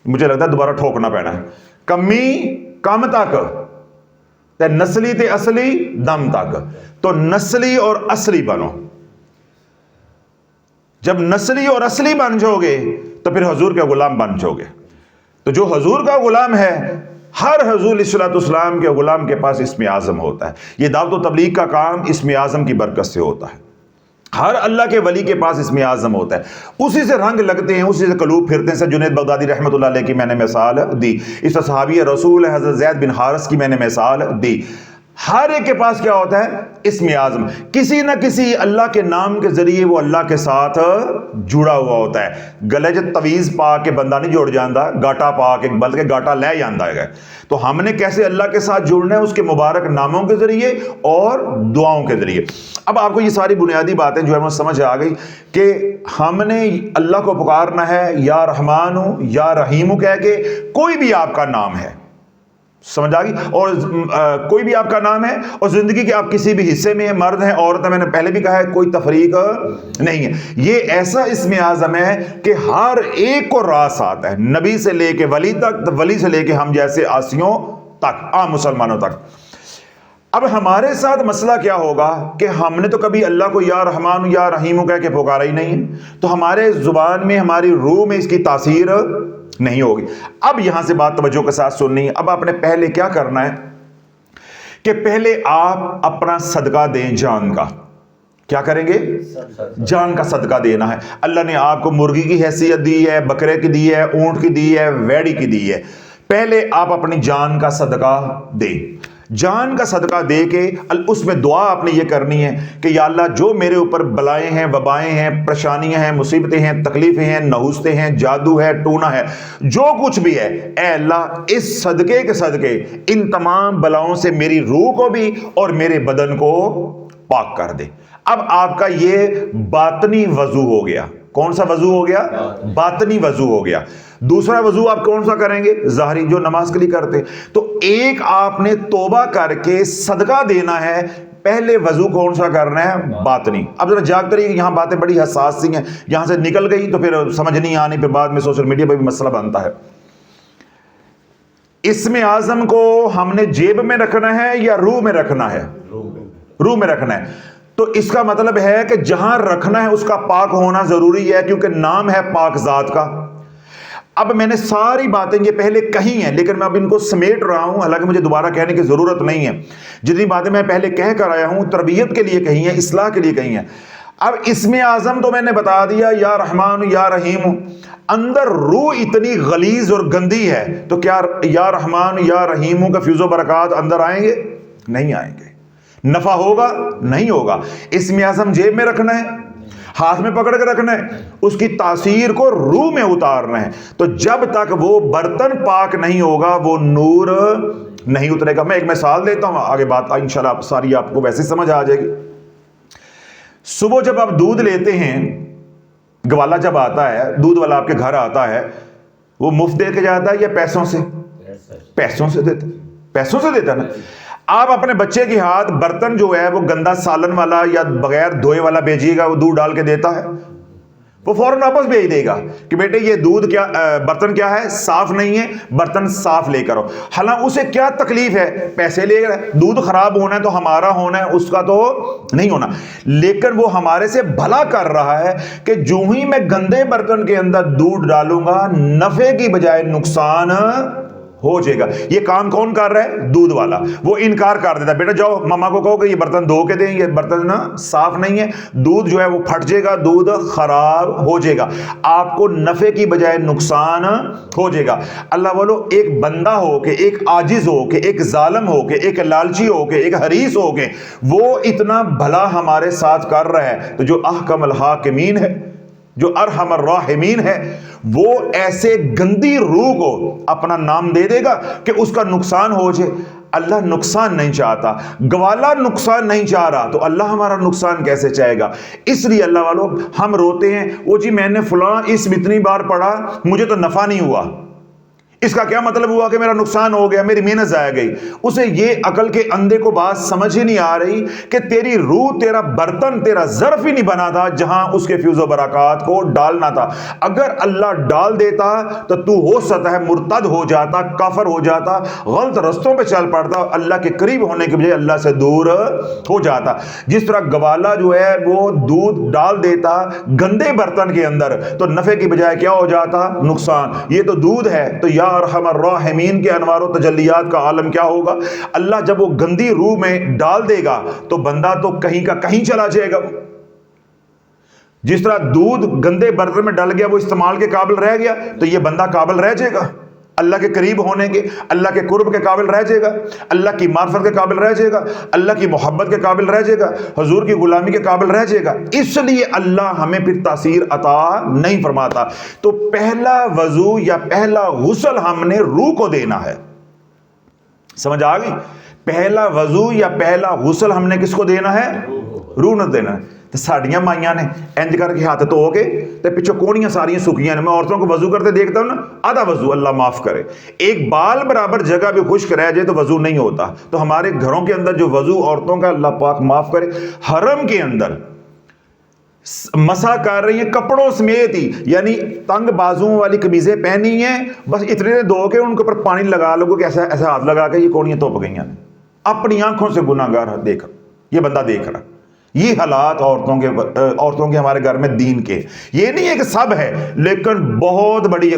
مجھے لگتا ہے دوبارہ ٹھوکنا پینا ہے. کمی کم تک تے نسلی تے اصلی دم تک. تو نسلی اور اصلی بنو. جب نسلی اور اصلی بن جاؤ گے تو پھر حضور کا غلام بن جاؤ گے. تو جو حضور کا غلام ہے، ہر حضور علیہ الصلوۃ والسلام کے غلام کے پاس اسم اعظم ہوتا ہے. یہ دعوت و تبلیغ کا کام اسم اعظم کی برکت سے ہوتا ہے. ہر اللہ کے ولی کے پاس اسم اعظم ہوتا ہے. اسی سے رنگ لگتے ہیں، اسی سے قلوب پھرتے ہیں. جنید بغدادی رحمۃ اللہ علیہ کی میں نے مثال دی. اس صحابی رسول حضرت زید بن حارث کی میں نے مثال دی. ہر ایک کے پاس کیا ہوتا ہے؟ اسم اعظم. کسی نہ کسی اللہ کے نام کے ذریعے وہ اللہ کے ساتھ جڑا ہوا ہوتا ہے. گلے جو تویز پا کے بندہ نہیں جڑ جاندہ، گاٹا پا کے، بلکہ گاٹا لے جاندہ ہے. تو ہم نے کیسے اللہ کے ساتھ جڑنا ہے؟ اس کے مبارک ناموں کے ذریعے اور دعاؤں کے ذریعے. اب آپ کو یہ ساری بنیادی باتیں جو ہے وہ سمجھ آ گئی کہ ہم نے اللہ کو پکارنا ہے یا رحمان یا رحیم کہہ کے. کوئی بھی آپ کا نام ہے، سمجھ آ گئی؟ اور کوئی بھی آپ کا نام ہے، اور زندگی کے آپ کسی بھی حصے میں ہیں، مرد ہیں عورت ہیں، میں نے پہلے بھی کہا ہے کوئی تفریق نہیں ہے. یہ ایسا اسم اعظم ہے کہ ہر ایک کو راس آتا ہے، نبی سے لے کے ولی تک، ولی سے لے کے ہم جیسے آسیوں تک، عام مسلمانوں تک. اب ہمارے ساتھ مسئلہ کیا ہوگا کہ ہم نے تو کبھی اللہ کو یا رحمان یا رحیم کہہ کے پکارا ہی نہیں ہے، تو ہمارے زبان میں، ہماری روح میں اس کی تاثیر نہیں ہوگی۔ اب یہاں سے بات توجہ کے ساتھ سننی ہے۔ اب آپ نے پہلے کیا کرنا ہے کہ پہلے آپ اپنا صدقہ دیں جان کا۔ کیا کریں گے؟ جان کا صدقہ دینا ہے۔ اللہ نے آپ کو مرغی کی حیثیت دی ہے، بکرے کی دی ہے، اونٹ کی دی ہے، ویڑی کی دی ہے۔ پہلے آپ اپنی جان کا صدقہ دیں۔ جان کا صدقہ دے کے اس میں دعا آپ نے یہ کرنی ہے کہ یا اللہ جو میرے اوپر بلائیں ہیں، وبائیں ہیں، پریشانیاں ہیں، مصیبتیں ہیں، تکلیفیں ہیں، نحوستیں ہیں، جادو ہے، ٹونا ہے، جو کچھ بھی ہے، اے اللہ اس صدقے کے صدقے ان تمام بلاؤں سے میری روح کو بھی اور میرے بدن کو پاک کر دے۔ اب آپ کا یہ باطنی وضو ہو گیا۔ کون سا وضو ہو گیا؟ باطنی وضو ہو گیا۔ دوسرا وضو آپ کون سا کریں گے؟ ظاہری، جو نماز کے لیے کرتے۔ تو ایک آپ نے توبہ کر کے صدقہ دینا ہے، پہلے وضو کون سا کرنا ہے؟ باطنی۔ اب ذرا جاگ کریے، یہاں باتیں بڑی حساس سی ہیں، یہاں سے نکل گئی تو پھر سمجھ نہیں آنی، پھر بعد میں سوشل میڈیا پہ بھی مسئلہ بنتا ہے۔ اسم اعظم کو ہم نے جیب میں رکھنا ہے یا روح میں رکھنا ہے؟ روح میں رکھنا ہے۔ تو اس کا مطلب ہے کہ جہاں رکھنا ہے اس کا پاک ہونا ضروری ہے، کیونکہ نام ہے پاک ذات کا۔ اب میں نے ساری باتیں یہ پہلے کہی ہیں، لیکن میں اب ان کو سمیٹ رہا ہوں، حالانکہ مجھے دوبارہ کہنے کی ضرورت نہیں ہے۔ جتنی باتیں میں پہلے کہہ کر آیا ہوں تربیت کے لیے کہی ہیں، اصلاح کے لیے کہی ہیں۔ اب اسم اعظم تو میں نے بتا دیا، یا رحمان یا رحیم، اندر روح اتنی غلیظ اور گندی ہے تو کیا یا رحمان یا رحیم کا فیض و برکات اندر آئیں گے؟ نہیں آئیں گے۔ نفع ہوگا؟ نہیں ہوگا۔ اسم اعظم جیب میں رکھنا ہے، ہاتھ میں پکڑ کے رکھنا ہے، اس کی تاثیر کو روح میں اتارنا ہے۔ تو جب تک وہ برتن پاک نہیں ہوگا وہ نور نہیں اترے گا۔ میں ایک مثال دیتا ہوں، آگے بات انشاءاللہ ساری آپ کو ویسے سمجھ آ جائے گی۔ صبح جب آپ دودھ لیتے ہیں، گوالا جب آتا ہے، دودھ والا آپ کے گھر آتا ہے، وہ مفت دے کے جاتا ہے یا پیسوں سے؟ پیسوں سے دیتا ہے، پیسوں سے دیتا ہے نا۔ آپ اپنے بچے کے ہاتھ برتن جو ہے وہ گندا سالن والا یا بغیر دھوئے والا بھیجیے گا، وہ دودھ ڈال کے دیتا ہے؟ وہ فوراً واپس بھیج دے گا کہ بیٹے یہ دودھ کیا برتن کیا ہے؟ صاف نہیں ہے، برتن صاف لے کر آؤ۔ حالانکہ اسے کیا تکلیف ہے؟ پیسے لے رہا ہے، دودھ خراب ہونا ہے تو ہمارا ہونا ہے، اس کا تو نہیں ہونا، لیکن وہ ہمارے سے بھلا کر رہا ہے کہ جو ہی میں گندے برتن کے اندر دودھ ڈالوں گا نفع کی بجائے نقصان ہو جائے گا۔ یہ کام کون کر رہا ہے؟ دودھ والا۔ وہ انکار کر دیتا ہے، بیٹا جاؤ ماما کو کہو کہ یہ برتن دھو کے دیں، یہ برتن صاف نہیں ہے، دودھ جو ہے وہ پھٹ جائے گا، دودھ خراب ہو جائے گا، آپ کو نفع کی بجائے نقصان ہو جائے گا۔ اللہ والو، ایک بندہ ہو کے، ایک عاجز ہو کے، ایک ظالم ہو کے، ایک لالچی ہو کے، ایک حریص ہو کے وہ اتنا بھلا ہمارے ساتھ کر رہا ہے، تو جو احکم الحاکمین ہے، جو ارحم الراحمین ہے، وہ ایسے گندی روح کو اپنا نام دے دے گا کہ اس کا نقصان ہو جائے۔ اللہ نقصان نہیں چاہتا، گوالا نقصان نہیں چاہ رہا، تو اللہ ہمارا نقصان کیسے چاہے گا؟ اس لیے اللہ والوں ہم روتے ہیں، وہ جی میں نے فلاں اسم اتنی بار پڑھا مجھے تو نفع نہیں ہوا، اس کا کیا مطلب ہوا کہ میرا نقصان ہو گیا، میری محنت ضائع گئی۔ اسے یہ عقل کے اندھے کو بات سمجھ ہی نہیں آ رہی کہ تیری روح، تیرا برتن، تیرا ظرف ہی نہیں بنا تھا جہاں اس کے فیض و برکات کو ڈالنا تھا۔ اگر اللہ ڈال دیتا تو تو ہو سکتا ہے مرتد ہو جاتا، کافر ہو جاتا، غلط رستوں پہ چل پڑتا، اللہ کے قریب ہونے کے بجائے اللہ سے دور ہو جاتا۔ جس طرح گوالا جو ہے وہ دودھ ڈال دیتا گندے برتن کے اندر تو نفع کی بجائے کیا ہو جاتا؟ نقصان۔ یہ تو دودھ ہے، تو یا ارحم الراحمین کے انوار و تجلیات کا عالم کیا ہوگا؟ اللہ جب وہ گندی روح میں ڈال دے گا تو بندہ تو کہیں کا کہیں چلا جائے گا۔ جس طرح دودھ گندے برتن میں ڈل گیا، وہ استعمال کے قابل رہ گیا، تو یہ بندہ قابل رہ جائے گا اللہ کے قریب ہونے کے، اللہ کے قرب کے قابل رہ جائے گا، اللہ کی معرفت کے قابل رہ جائے گا، اللہ کی محبت کے قابل رہ جائے گا، حضور کی غلامی کے قابل رہ جائے گا۔ اس لیے اللہ ہمیں پھر تاثیر عطا نہیں فرماتا۔ تو پہلا وضو یا پہلا غسل ہم نے روح کو دینا ہے۔ سمجھ آ گئی؟ پہلا وضو یا پہلا غسل ہم نے کس کو دینا ہے؟ روح نہ دینا ہے۔ تو ساڑیاں مائیاں نے انج کر کے ہاتھ دھو کے تے پیچھے کونیاں ساریاں سکیاں نے۔ میں عورتوں کو وضو کرتے دیکھتا ہوں نا، آدھا وضو، اللہ معاف کرے، ایک بال برابر جگہ بھی خشک رہ جائے تو وضو نہیں ہوتا۔ تو ہمارے گھروں کے اندر جو وضو عورتوں کا، اللہ پاک معاف کرے، حرم کے اندر مسح کر رہی ہیں کپڑوں سمیت ہی، یعنی تنگ بازوں والی قمیضیں پہنی ہیں، بس اتنے دھو کے ان کے اوپر پانی لگا لوگو کہ ایسا ایسا ہاتھ لگا کے یہ کونیاں توپ گئی ہیں۔ اپنی آنکھوں سے گناہگار دیکھ رہا، یہ بندہ دیکھ رہا. یہ حالات عورتوں کے ہمارے گھر میں دین کے. یہ نہیں ہے کہ سب ہے، لیکن بہت بڑی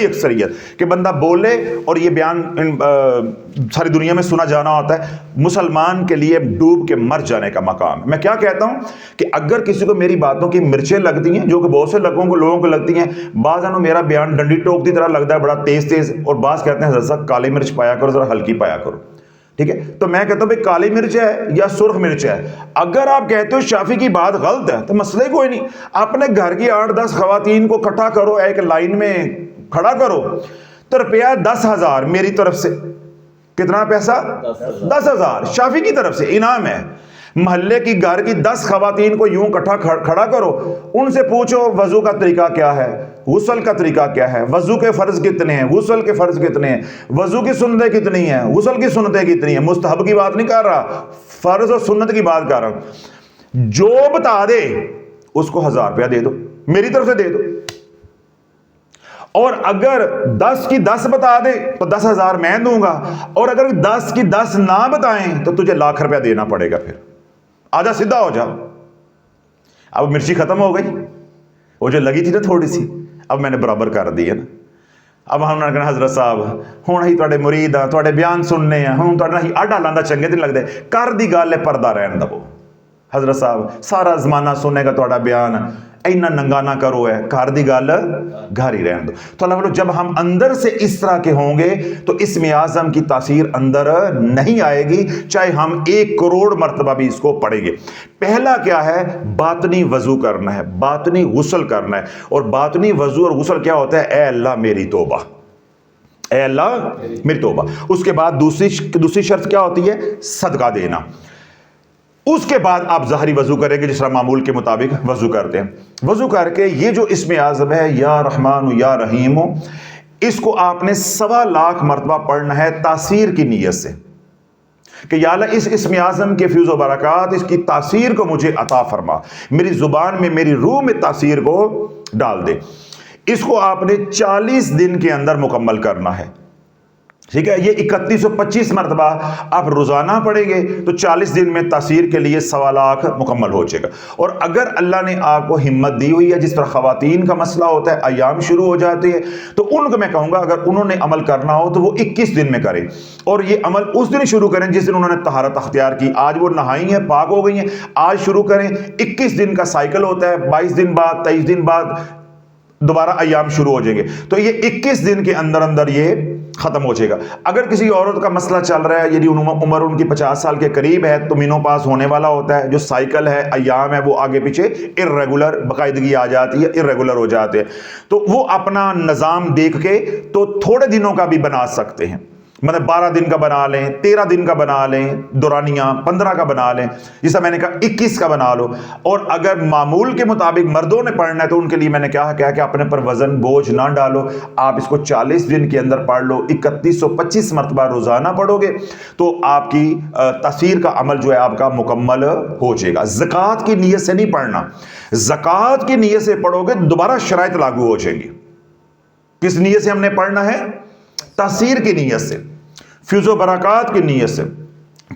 اکثریت کہ بندہ بولے اور یہ بیان ساری دنیا میں سنا جانا ہوتا ہے. مسلمان کے لیے ڈوب کے مر جانے کا مقام ہے. میں کیا کہتا ہوں کہ اگر کسی کو میری باتوں کی مرچیں لگتی ہیں، جو کہ بہت سے لوگوں کو لگتی ہیں، بعض انہوں میرا بیان ڈنڈی ٹوک کی طرح لگتا ہے بڑا تیز، اور بعض کہتے ہیں حضرت صاحب کالی مرچ پایا کرو، ذرا ہلکی پایا کرو. ٹھیک ہے، تو میں کہتا ہوں بھائی کالی مرچ ہے یا سرخ مرچ ہے. اگر آپ کہتے ہو شافعی کی بات غلط ہے تو مسئلہ کوئی نہیں، اپنے گھر کی 8-10 خواتین کو اکٹھا کرو، ایک لائن میں کھڑا کرو، تو روپیہ 10,000 میری طرف سے. کتنا پیسہ؟ 10,000 شافعی کی طرف سے انعام ہے. محلے کی گھر کی 10 خواتین کو یوں کھڑا کرو، ان سے پوچھو وضو کا طریقہ کیا ہے، غسل کا طریقہ کیا ہے، وضو کے فرض کتنے ہیں، غسل کے فرض کتنے ہیں، وضو کی سنتیں کتنی ہیں، غسل کی سنتیں کتنی ہیں. مستحب کی بات نہیں کر رہا، فرض اور سنت کی بات کر رہا ہوں. جو بتا دے اس کو 1,000 روپیہ دے دو، میری طرف سے دے دو. اور اگر 10 کی 10 بتا دے تو 10,000 میں دوں گا، اور اگر 10 کی 10 نہ بتائیں تو تجھے 1,00,000 روپیہ دینا پڑے گا. پھر آجا سیدھا ہو جا. اب مرچی ختم ہو گئی، وہ جو لگی تھی نا تھوڑی سی، اب میں نے برابر کر دی ہے نا. اب ہم نے کہنا حضرت صاحب ہوں ہی تواڈے مرید ہاں، تواڈے بیان سننے ہیں، ہوں تواڈے ہی آڈا لاندہ چنگے نہیں لگدے، کر دی گل ہے پردہ رہن دو. حضرت صاحب سارا زمانہ سنے گا تواڈا بیان، اینا ننگا نہ کرو ہے، گھر دی گل گھر ہی رہن دو. تو اللہ جب ہم اندر سے اس طرح کے ہوں گے تو اسم اعظم کی تاثیر اندر نہیں آئے گی، چاہے ہم 1 کروڑ مرتبہ بھی اس کو پڑھیں گے. پہلا کیا ہے؟ باطنی وضو کرنا ہے، باطنی غسل کرنا ہے. اور باطنی وضو اور غسل کیا ہوتا ہے؟ اے اللہ میری توبہ، اے اللہ میری توبہ. اس کے بعد دوسری شرط کیا ہوتی ہے؟ صدقہ دینا. اس کے بعد آپ ظاہری وضو کریں گے جس طرح معمول کے مطابق وضو کرتے ہیں. وضو کر کے یہ جو اسم اعظم ہے یا رحمان یا رحیم، اس کو آپ نے 1,25,000 مرتبہ پڑھنا ہے تاثیر کی نیت سے کہ یا اللہ اس اسم اعظم کے فیض و برکات، اس کی تاثیر کو مجھے عطا فرما، میری زبان میں میری روح میں تاثیر کو ڈال دے. اس کو آپ نے 40 دن کے اندر مکمل کرنا ہے. ٹھیک ہے، یہ 3125 مرتبہ آپ روزانہ پڑھیں گے تو 40 دن میں تاثیر کے لیے 1,25,000 مکمل ہو جائے گا. اور اگر اللہ نے آپ کو ہمت دی ہوئی ہے، جس طرح خواتین کا مسئلہ ہوتا ہے ایام شروع ہو جاتے ہیں، تو ان کو میں کہوں گا اگر انہوں نے عمل کرنا ہو تو وہ 21 دن میں کریں، اور یہ عمل اس دن شروع کریں جس دن انہوں نے طہارت اختیار کی. آج وہ نہائی ہیں، پاک ہو گئی ہیں، آج شروع کریں. 21 دن کا سائیکل ہوتا ہے، 22 دن بعد 23 دن بعد دوبارہ ایام شروع ہو جائیں گے، تو یہ 21 دن کے اندر یہ ختم ہو جائے گا. اگر کسی عورت کا مسئلہ چل رہا ہے، یعنی عمر ان کی 50 سال کے قریب ہے، تو مینو پاس ہونے والا ہوتا ہے، جو سائیکل ہے، ایام ہے، وہ آگے پیچھے ارریگولر باقاعدگی آ جاتی ہے، ارریگولر ہو جاتے ہیں، تو وہ اپنا نظام دیکھ کے تو تھوڑے دنوں کا بھی بنا سکتے ہیں. مطلب 12 دن کا بنا لیں، 13 دن کا بنا لیں، دورانیہ 15 کا بنا لیں، جیسا میں نے کہا 21 کا بنا لو. اور اگر معمول کے مطابق مردوں نے پڑھنا ہے تو ان کے لیے میں نے کہا کہ اپنے پر وزن بوجھ نہ ڈالو، آپ اس کو 40 دن کے اندر پڑھ لو. 3125 مرتبہ روزانہ پڑھو گے تو آپ کی تاثیر کا عمل جو ہے آپ کا مکمل ہو جائے گا. زکوٰۃ کی نیت سے نہیں پڑھنا، زکوٰۃ کی نیت سے پڑھو گے دوبارہ شرائط لاگو ہو جائیں گی. کس نیت سے ہم نے پڑھنا ہے؟ تاثیر کی نیت سے، فیض و برکات کی نیت سے،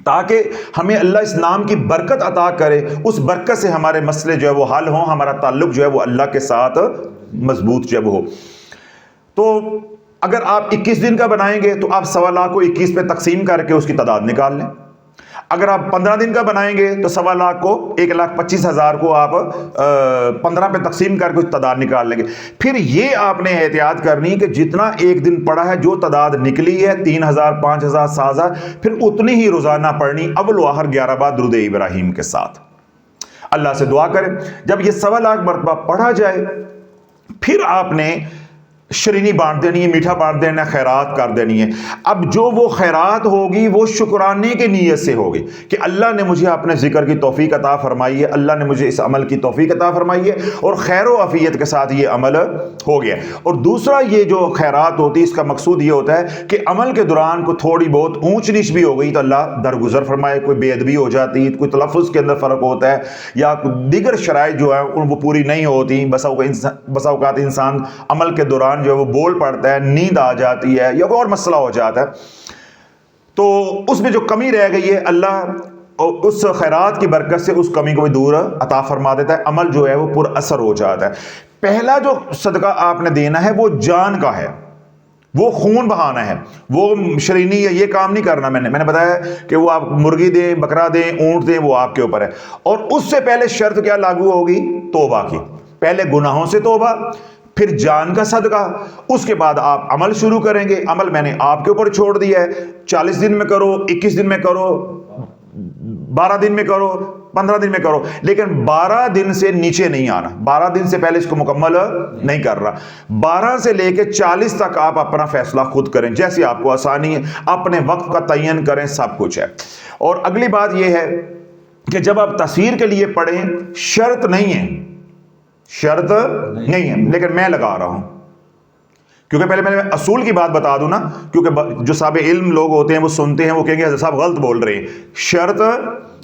تاکہ ہمیں اللہ اس نام کی برکت عطا کرے. اس برکت سے ہمارے مسئلے جو ہے وہ حل ہوں، ہمارا تعلق جو ہے وہ اللہ کے ساتھ مضبوط جب ہو. تو اگر آپ 21 دن کا بنائیں گے تو آپ 1,25,000 کو 21 پہ تقسیم کر کے اس کی تعداد نکال لیں. اگر آپ 15 دن کا بنائیں گے تو 1,25,000 کو 1,25,000 کو آپ 15 پہ تقسیم کر کے اس تعداد نکال لیں گے. پھر یہ آپ نے احتیاط کرنی کہ جتنا ایک دن پڑا ہے، جو تعداد نکلی ہے 3,000 5,000 7,000، پھر اتنی ہی روزانہ پڑھنی، اول و آخر 11 بار درود ابراہیم کے ساتھ. اللہ سے دعا کریں جب یہ 1,25,000 مرتبہ پڑھا جائے، پھر آپ نے شرینی بانٹ دینی ہے، میٹھا بانٹ دینا ہے، خیرات کر دینی ہے. اب جو وہ خیرات ہوگی وہ شکرانے کی نیت سے ہوگی کہ اللہ نے مجھے اپنے ذکر کی توفیق عطا فرمائی ہے، اللہ نے مجھے اس عمل کی توفیق عطا فرمائی ہے، اور خیر و عافیت کے ساتھ یہ عمل ہو گیا. اور دوسرا یہ جو خیرات ہوتی ہے، اس کا مقصود یہ ہوتا ہے کہ عمل کے دوران کو تھوڑی بہت اونچ نیچ بھی ہو گئی تو اللہ درگزر فرمائے. کوئی بے ادبی ہو جاتی، کوئی تلفظ کے اندر فرق ہوتا ہے، یا دیگر شرائط جو ہیں وہ پوری نہیں ہوتی. بسا اوقات انسان عمل کے دوران جو ہے وہ بول پڑتا ہے، نیند آ جاتی ہے، یا کوئی اور مسئلہ ہو جاتا ہے، تو اس میں جو کمی رہ گئی ہے اللہ اس خیرات کی برکت سے اس کمی کو بھی دور عطا فرما دیتا ہے، عمل جو ہے وہ پر اثر ہو جاتا ہے۔ پہلا جو صدقہ آپ نے دینا ہے وہ جان کا ہے، وہ خون بہانا ہے، وہ شرینی یا یہ کام نہیں کرنا۔ میں نے بتایا کہ وہ آپ مرغی دیں، بکرا دیں، اونٹ دیں، وہ آپ کے اوپر ہے۔ اور اس سے پہلے شرط کیا لاگو ہوگی؟ توبہ کی۔ پہلے گناہوں سے توبہ، پھر جان کا صدقہ، اس کے بعد آپ عمل شروع کریں گے۔ عمل میں نے آپ کے اوپر چھوڑ دیا ہے، 40 دن میں کرو، 21 دن میں کرو، 12 دن میں کرو، 15 دن میں کرو، لیکن 12 دن سے نیچے نہیں آنا۔ 12 دن سے پہلے اس کو مکمل نہیں کر رہا۔ 12 سے لے کے 40 تک آپ اپنا فیصلہ خود کریں، جیسے آپ کو آسانی ہے، اپنے وقت کا تعین کریں، سب کچھ ہے۔ اور اگلی بات یہ ہے کہ جب آپ تصویر کے لیے پڑھیں، شرط نہیں ہے، شرط نہیں ہے، لیکن میں لگا رہا ہوں، کیونکہ پہلے میں اصول کی بات بتا دوں نا، کیونکہ جو صاحب علم لوگ ہوتے ہیں وہ سنتے ہیں، وہ کہیں گے حضرت صاحب غلط بول رہے ہیں۔ شرط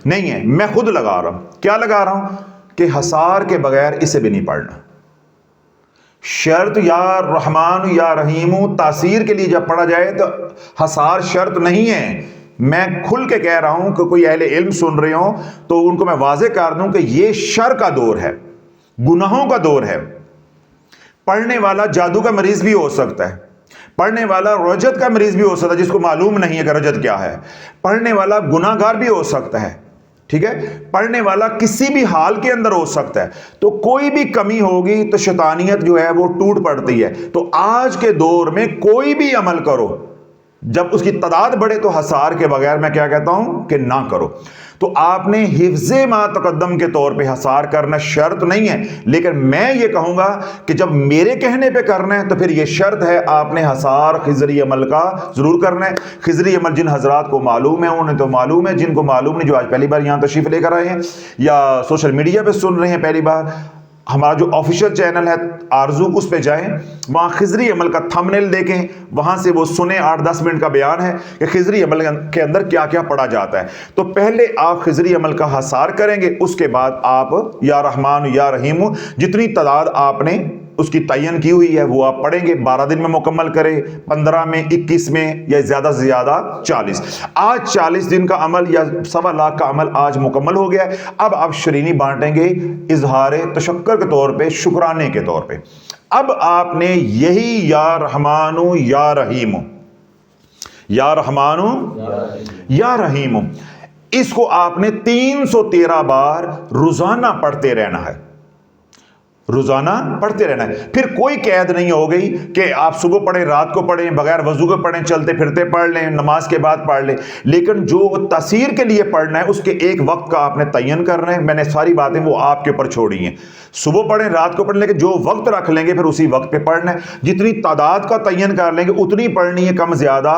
نہیں ہے، میں خود لگا رہا ہوں۔ کیا لگا رہا ہوں؟ کہ حصار کے بغیر اسے بھی نہیں پڑھنا۔ شرط یا رحمان یا رحیم تاثیر کے لیے جب پڑھا جائے تو حصار شرط نہیں ہے۔ میں کھل کے کہہ رہا ہوں کہ کوئی اہل علم سن رہے ہوں تو ان کو میں واضح کر دوں کہ یہ شر کا دور ہے، گناہوں کا دور ہے۔ پڑھنے والا جادو کا مریض بھی ہو سکتا ہے، پڑھنے والا رجت کا مریض بھی ہو سکتا ہے جس کو معلوم نہیں ہے کہ رجت کیا ہے، پڑھنے والا گناہ گار بھی ہو سکتا ہے، ٹھیک ہے، پڑھنے والا کسی بھی حال کے اندر ہو سکتا ہے۔ تو کوئی بھی کمی ہوگی تو شیطانیت جو ہے وہ ٹوٹ پڑتی ہے۔ تو آج کے دور میں کوئی بھی عمل کرو، جب اس کی تعداد بڑھے تو حصار کے بغیر میں کیا کہتا ہوں کہ نہ کرو۔ تو آپ نے حفظ ما تقدم کے طور پہ حصار کرنا شرط نہیں ہے، لیکن میں یہ کہوں گا کہ جب میرے کہنے پہ کرنا ہے تو پھر یہ شرط ہے، آپ نے حصار خضری عمل کا ضرور کرنا ہے۔ خضری عمل جن حضرات کو معلوم ہے انہیں تو معلوم ہے، جن کو معلوم نہیں، جو آج پہلی بار یہاں تشریف لے کر آئے ہیں یا سوشل میڈیا پہ سن رہے ہیں پہلی بار، ہمارا جو آفیشیل چینل ہے آرزو، اس پہ جائیں، وہاں خضری عمل کا تھمبنیل دیکھیں، وہاں سے وہ سنیں، 8-10 منٹ کا بیان ہے کہ خضری عمل کے اندر کیا کیا پڑھا جاتا ہے۔ تو پہلے آپ خضری عمل کا حصار کریں گے، اس کے بعد آپ یا رحمان یا رحیم جتنی تعداد آپ نے اس کی تعین کی ہوئی ہے وہ آپ پڑھیں گے۔ 12 دن میں مکمل کریں، 15 میں، 21 میں، یا زیادہ سے زیادہ 40۔ آج 40 دن کا عمل یا 1.25 لاکھ کا عمل آج مکمل ہو گیا ہے۔ اب آپ شرینی بانٹیں گے اظہار تشکر کے طور پہ، شکرانے کے طور پہ۔ اب آپ نے یہی یا رحمان یا رحیم، یا رحمان یا رحیم، اس کو آپ نے 313 بار روزانہ پڑھتے رہنا ہے، روزانہ پڑھتے رہنا ہے۔ پھر کوئی قید نہیں ہو گئی کہ آپ صبح پڑھیں، رات کو پڑھیں، بغیر وضو کے پڑھیں، چلتے پھرتے پڑھ لیں، نماز کے بعد پڑھ لیں، لیکن جو تاثیر کے لیے پڑھنا ہے اس کے ایک وقت کا آپ نے تعین کرنا ہے۔ میں نے ساری باتیں وہ آپ کے اوپر چھوڑی ہیں، صبح پڑھیں، رات کو پڑھیں، لیکن جو وقت رکھ لیں گے پھر اسی وقت پہ پڑھنا ہے۔ جتنی تعداد کا تعین کر لیں گے اتنی پڑھنی ہے، کم زیادہ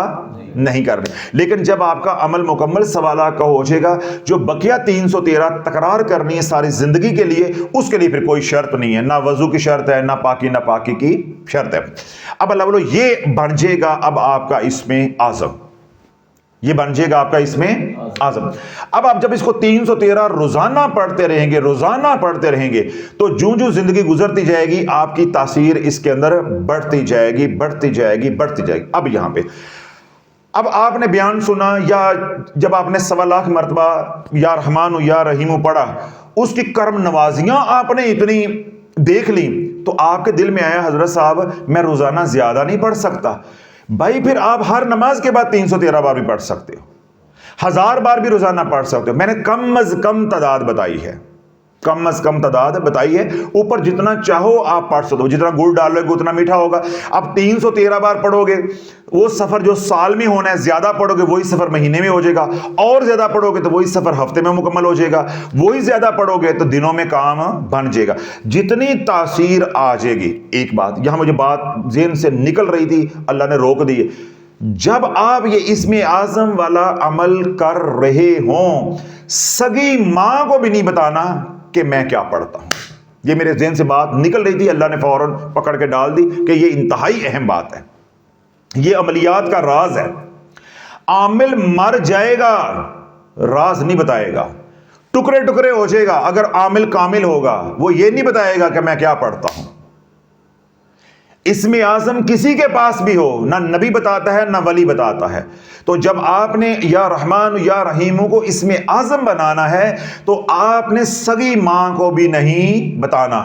نہیں کرنا۔ لیکن جب آپ کا عمل مکمل 1.25 لاکھ کا ہو جائے گا، جو بقیہ 313 تکرار کرنی ہے ساری زندگی کے لیے، اس کے لیے پھر کوئی شرط نہیں ہے، نہ وضو کی شرط ہے، نہ پاکی نہ پاکی کی شرط ہے۔ اب اللہ بولو یہ بن جائے گا اب آپ کا اس میں اعظم، یہ بن جائے گا آپ کا اس میں اعظم۔ اب آپ جب اس کو 313 روزانہ پڑھتے رہیں گے، روزانہ پڑھتے رہیں گے، تو جو زندگی گزرتی جائے گی آپ کی تاثیر اس کے اندر بڑھتی جائے گی، بڑھتی جائے گی، بڑھتی جائے گی۔ اب یہاں پہ اب آپ نے بیان سنا، یا جب آپ نے 1.25 لاکھ مرتبہ یا رحمان یا رحیم پڑھا، اس کی کرم نوازیاں آپ نے اتنی دیکھ لی، تو آپ کے دل میں آیا حضرت صاحب میں روزانہ زیادہ نہیں پڑھ سکتا۔ بھائی پھر آپ ہر نماز کے بعد 313 بار بھی پڑھ سکتے ہو، 1000 بار بھی روزانہ پڑھ سکتے ہو۔ میں نے کم از کم تعداد بتائی ہے، کم از کم تعداد بتائی ہے، اوپر جتنا چاہو آپ پڑھ سکتے ہو، جتنا گڑ ڈالو گے اتنا میٹھا ہوگا۔ اب 313 بار پڑھو گے، وہ سفر جو سال میں ہونا ہے زیادہ پڑھو گے وہی سفر مہینے میں ہو جائے گا، اور زیادہ پڑھو گے تو وہی سفر ہفتے میں مکمل ہو جائے گا، وہی زیادہ پڑھو گے تو دنوں میں کام بن جائے گا، جتنی تاثیر آ جائے گی۔ ایک بات یہاں مجھے بات ذہن سے نکل رہی تھی، اللہ نے روک دی ہے، جب آپ یہ اسم اعظم والا عمل کر رہے ہوں، سگی ماں کو بھی نہیں بتانا کہ میں کیا پڑھتا ہوں۔ یہ میرے ذہن سے بات نکل رہی تھی، اللہ نے فوراً پکڑ کے ڈال دی کہ یہ انتہائی اہم بات ہے، یہ عملیات کا راز ہے۔ عامل مر جائے گا راز نہیں بتائے گا، ٹکڑے ٹکڑے ہو جائے گا، اگر عامل کامل ہوگا وہ یہ نہیں بتائے گا کہ میں کیا پڑھتا ہوں۔ اسم اعظم کسی کے پاس بھی ہو، نہ نبی بتاتا ہے نہ ولی بتاتا ہے. تو جب آپ نے یا رحمان یا رحیم کو اسم اعظم بنانا ہے تو آپ نے سگی ماں کو بھی نہیں بتانا،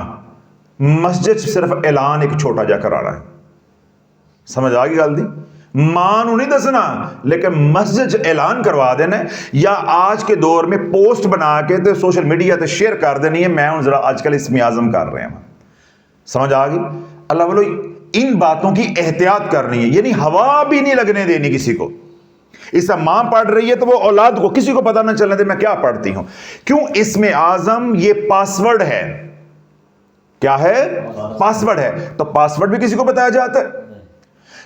مسجد صرف اعلان ایک چھوٹا جا کرانا ہے. سمجھ آ گئی گل دی؟ ماں نو نہیں دسنا لیکن مسجد اعلان کروا دینا ہے، یا آج کے دور میں پوسٹ بنا کے تے سوشل میڈیا تے شیئر کر دینی ہے، میں ہوں ذرا آج کل اسم اعظم کر رہے ہیں. سمجھ آ گئی؟ اللہ والو ان باتوں کی احتیاط کرنی ہے، یعنی ہوا بھی نہیں لگنے دینی کسی کو. اس طرح ماں پڑھ رہی ہے تو وہ اولاد کو کسی کو پتہ نہ چلنے دے میں کیا پڑھتی ہوں. کیوں؟ اسم اعظم یہ پاسورڈ ہے. کیا ہے؟ پاسورڈ ہے. تو پاسورڈ بھی کسی کو بتایا جاتا ہے؟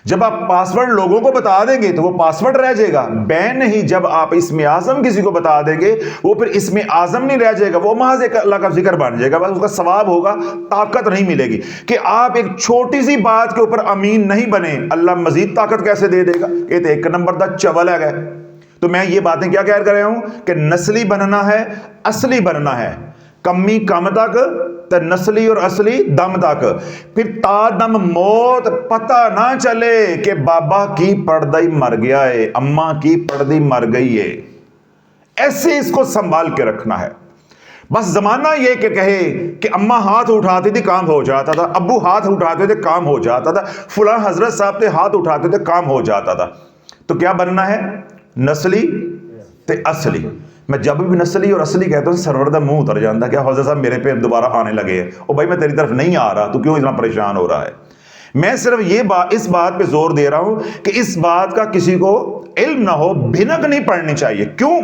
جب آپ پاسورڈ لوگوں کو بتا دیں گے تو وہ پاسورڈ رہ جائے گا. بین نہیں، جب آپ اسم اعظم کسی کو بتا دیں گے وہ پھر اسم اعظم نہیں رہ جائے گا، وہ محض ایک اللہ کا ذکر بن جائے گا، بس اس کا ثواب ہوگا، طاقت نہیں ملے گی. کہ آپ ایک چھوٹی سی بات کے اوپر امین نہیں بنے، اللہ مزید طاقت کیسے دے دے گا؟ یہ تو ایک نمبر دا چول ہے گئے. تو میں یہ باتیں کیا کہہ رہا ہوں کہ نسلی بننا ہے، اصلی بننا ہے. کمی کم تک تے نسلی اور اصلی دم تک، پھر تا دم موت پتہ نہ چلے کہ بابا کی پردائی مر گیا ہے، اماں کی پردائی مر گئی ہے. ایسے اس کو سنبھال کے رکھنا ہے. بس زمانہ یہ کہ کہے کہ اماں ہاتھ اٹھاتی تھی کام ہو جاتا تھا، ابو ہاتھ اٹھاتے تھے کام ہو جاتا تھا، فلاں حضرت صاحب تھے ہاتھ اٹھاتے تھے کام ہو جاتا تھا. تو کیا بننا ہے؟ نسلی تے اصلی. میں جب بھی نسلی اور اصلی کہتا ہوں سرور دا منہ اتر جاتا ہے کہ حضرت صاحب میرے پہ دوبارہ آنے لگے ہیں. او بھائی میں تیری طرف نہیں آ رہا، تو کیوں اتنا پریشان ہو رہا ہے؟ میں صرف اس بات پہ زور دے رہا ہوں کہ اس بات کا کسی کو علم نہ ہو، بھنک نہیں پڑنی چاہیے. کیوں؟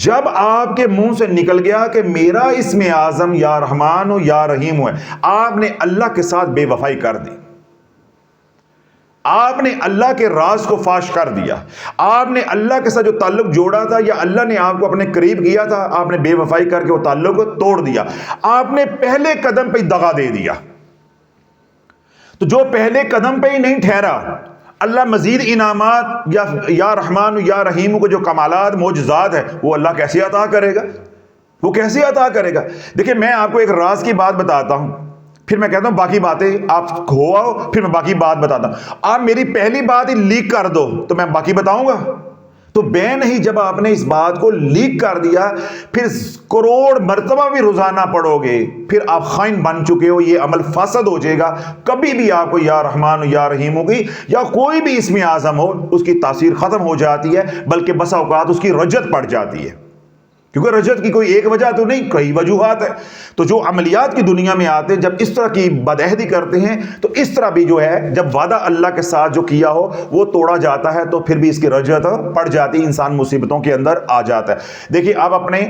جب آپ کے منہ سے نکل گیا کہ میرا اسم اعظم یا رحمان ہو یا رحیم ہے، آپ نے اللہ کے ساتھ بے وفائی کر دی، آپ نے اللہ کے راز کو فاش کر دیا، آپ نے اللہ کے ساتھ جو تعلق جوڑا تھا یا اللہ نے آپ کو اپنے قریب کیا تھا، آپ نے بے وفائی کر کے وہ تعلق کو توڑ دیا. آپ نے پہلے قدم پہ دغا دے دیا. تو جو پہلے قدم پہ ہی نہیں ٹھہرا، اللہ مزید انعامات یا رحمان یا رحیم کو جو کمالات معجزات ہے وہ اللہ کیسے عطا کرے گا؟ وہ کیسے عطا کرے گا؟ دیکھیں میں آپ کو ایک راز کی بات بتاتا ہوں، پھر میں کہتا ہوں باقی باتیں آپ کھو آؤ، پھر میں باقی بات بتاتا ہوں. آپ میری پہلی بات ہی لیک کر دو تو میں باقی بتاؤں گا؟ تو بے نہیں، جب آپ نے اس بات کو لیک کر دیا پھر کروڑ مرتبہ بھی روزانہ پڑھو گے پھر آپ خائن بن چکے ہو، یہ عمل فاسد ہو جائے گا. کبھی بھی آپ کو یا رحمان یا رحیم ہوگی یا کوئی بھی اسم اعظم ہو، اس کی تاثیر ختم ہو جاتی ہے، بلکہ بسا اوقات اس کی رجت پڑ جاتی ہے. کیونکہ رجت کی کوئی ایک وجہ تو نہیں، کئی وجوہات ہیں. تو جو عملیات کی دنیا میں آتے ہیں جب اس طرح کی بدعہدی کرتے ہیں تو اس طرح بھی جو ہے جب وعدہ اللہ کے ساتھ جو کیا ہو وہ توڑا جاتا ہے تو پھر بھی اس کی رجت پڑ جاتی ہے، انسان مصیبتوں کے اندر آ جاتا ہے. دیکھیے آپ اپنے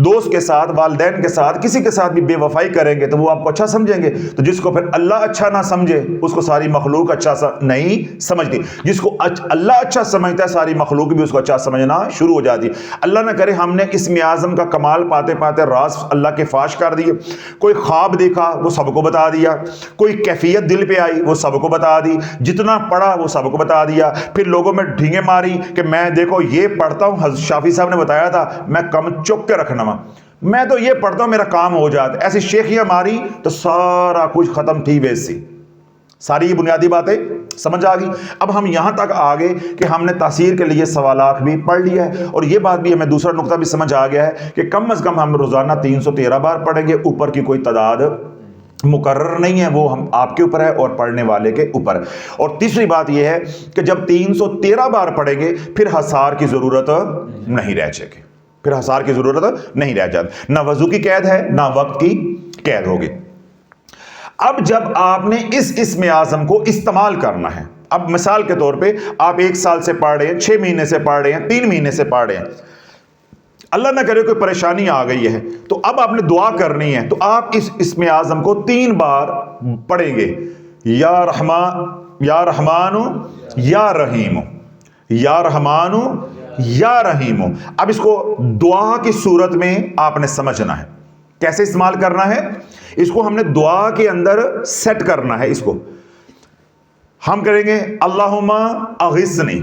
دوست کے ساتھ، والدین کے ساتھ، کسی کے ساتھ بھی بے وفائی کریں گے تو وہ آپ کو اچھا سمجھیں گے، تو جس کو پھر اللہ اچھا نہ سمجھے اس کو ساری مخلوق اچھا نہیں سمجھتی. جس کو اللہ اچھا سمجھتا ہے ساری مخلوق بھی اس کو اچھا سمجھنا شروع ہو جاتی ہے. اللہ نہ کرے ہم نے اسم اعظم کا کمال پاتے پاتے راز اللہ کے فاش کر دیے. کوئی خواب دیکھا وہ سب کو بتا دیا، کوئی کیفیت دل پہ آئی وہ سب کو بتا دی، جتنا پڑھا وہ سب کو بتا دیا، پھر لوگوں میں ڈھینگے ماری کہ میں دیکھو یہ پڑھتا ہوں، حضرت شافعی صاحب نے بتایا تھا میں کم چک کے رکھنا، میں تو یہ پڑھتا ہوں میرا کام ہو جاتا. ایسی شیخیاں ماری تو سارا کچھ ختم تھی ویسی. ساری یہ بنیادی باتیں سمجھ آ گئی. اب ہم یہاں تک آ گئے کہ ہم نے تاثیر کے لیے سوالات بھی پڑھ لیا ہے، اور یہ بات بھی ہمیں دوسرا نقطہ بھی سمجھ آ گیا ہے کہ کم از کم ہم روزانہ 313 بار پڑھیں گے. اوپر کی کوئی تعداد مقرر نہیں ہے، وہ ہم آپ کے اوپر ہے اور پڑھنے والے کے اوپر. اور تیسری بات یہ ہے کہ جب 313 بار پڑھیں گے پھر حصار کی ضرورت نہیں رہ جائے گی، پھر حصار کی ضرورت نہیں رہ جاتی. نہ وضو کی قید ہے نہ وقت کی قید ہوگی. اب جب آپ نے اس اسم اعظم کو استعمال کرنا ہے، اب مثال کے طور پہ آپ 1 سال سے پڑھ رہے ہیں، 6 مہینے سے پڑھ رہے ہیں، 3 مہینے سے پڑھ رہے ہیں، اللہ نہ کرے کوئی پریشانی آ گئی ہے تو اب آپ نے دعا کرنی ہے. تو آپ اس اسم اعظم کو 3 بار پڑھیں گے، یا رحمان یا رحیم، یا رحمان یا رحیم. اب اس کو دعا کی صورت میں آپ نے سمجھنا ہے. کیسے استعمال کرنا ہے؟ اس کو ہم نے دعا کے اندر سیٹ کرنا ہے. اس کو ہم کریں گے اللہم اغثنی،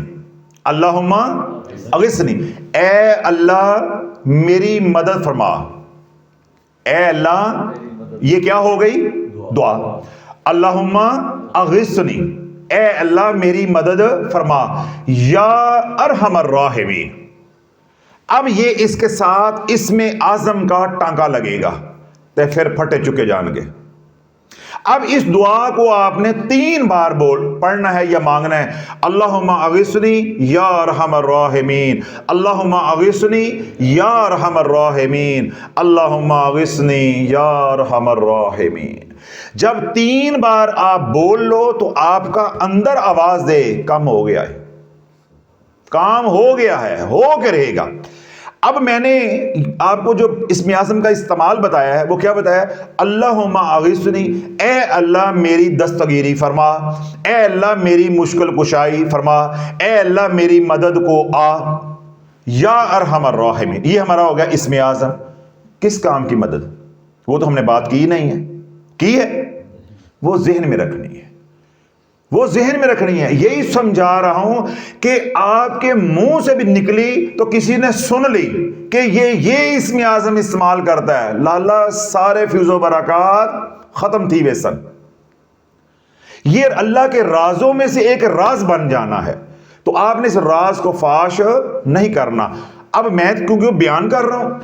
اللہم اغثنی، اے اللہ میری مدد فرما، اے اللہ. یہ کیا ہو گئی؟ دعا. اللہم اغثنی، اے اللہ میری مدد فرما، یا ارحم الراحمین۔ اب یہ اس کے ساتھ اسم اعظم کا ٹانکا لگے گا تو پھر پھٹے چکے جان گے۔ اب اس دعا کو آپ نے 3 بار پڑھنا ہے یا مانگنا ہے، اللہم اغثنی یا ارحم الراحمین، اللہم اغثنی یا ارحم الراحمین، اللہم اغثنی یا ارحم الراحمین۔ جب 3 بار آپ بول لو تو آپ کا اندر آواز دے کم ہو گیا ہے، کام ہو گیا ہے، ہو کے رہے گا۔ اب میں نے آپ کو جو اسم اعظم کا استعمال بتایا ہے وہ کیا بتایا؟ اللہم اغثنی، اے اللہ میری دستگیری فرما، اے اللہ میری مشکل کشائی فرما، اے اللہ میری مدد کو آ، یا ارحم الراحمین۔ یہ ہمارا ہو گیا اسم اعظم۔ کس کام کی مدد؟ وہ تو ہم نے بات کی نہیں ہے، کی ہے، وہ ذہن میں رکھنی ہے، وہ ذہن میں رکھنی ہے۔ یہی سمجھا رہا ہوں کہ آپ کے منہ سے بھی نکلی تو کسی نے سن لی کہ یہ اسم اعظم استعمال کرتا ہے، لالا سارے فیض و برکات ختم تھی وے سن۔ یہ اللہ کے رازوں میں سے ایک راز بن جانا ہے، تو آپ نے اس راز کو فاش نہیں کرنا۔ اب میں کیونکہ بیان کر رہا ہوں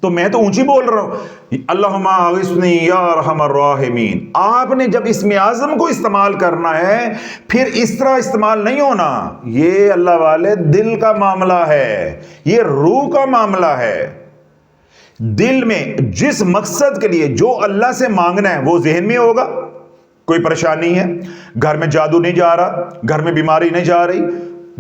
تو میں تو اونچی بول رہا ہوں، اللہم اغثنی یا ارحم الراحمین۔ آپ نے جب اسم اعظم کو استعمال کرنا ہے پھر اس طرح استعمال نہیں ہونا۔ یہ اللہ والے دل کا معاملہ ہے، یہ روح کا معاملہ ہے۔ دل میں جس مقصد کے لیے جو اللہ سے مانگنا ہے وہ ذہن میں ہوگا۔ کوئی پریشانی ہے، گھر میں جادو نہیں جا رہا، گھر میں بیماری نہیں جا رہی،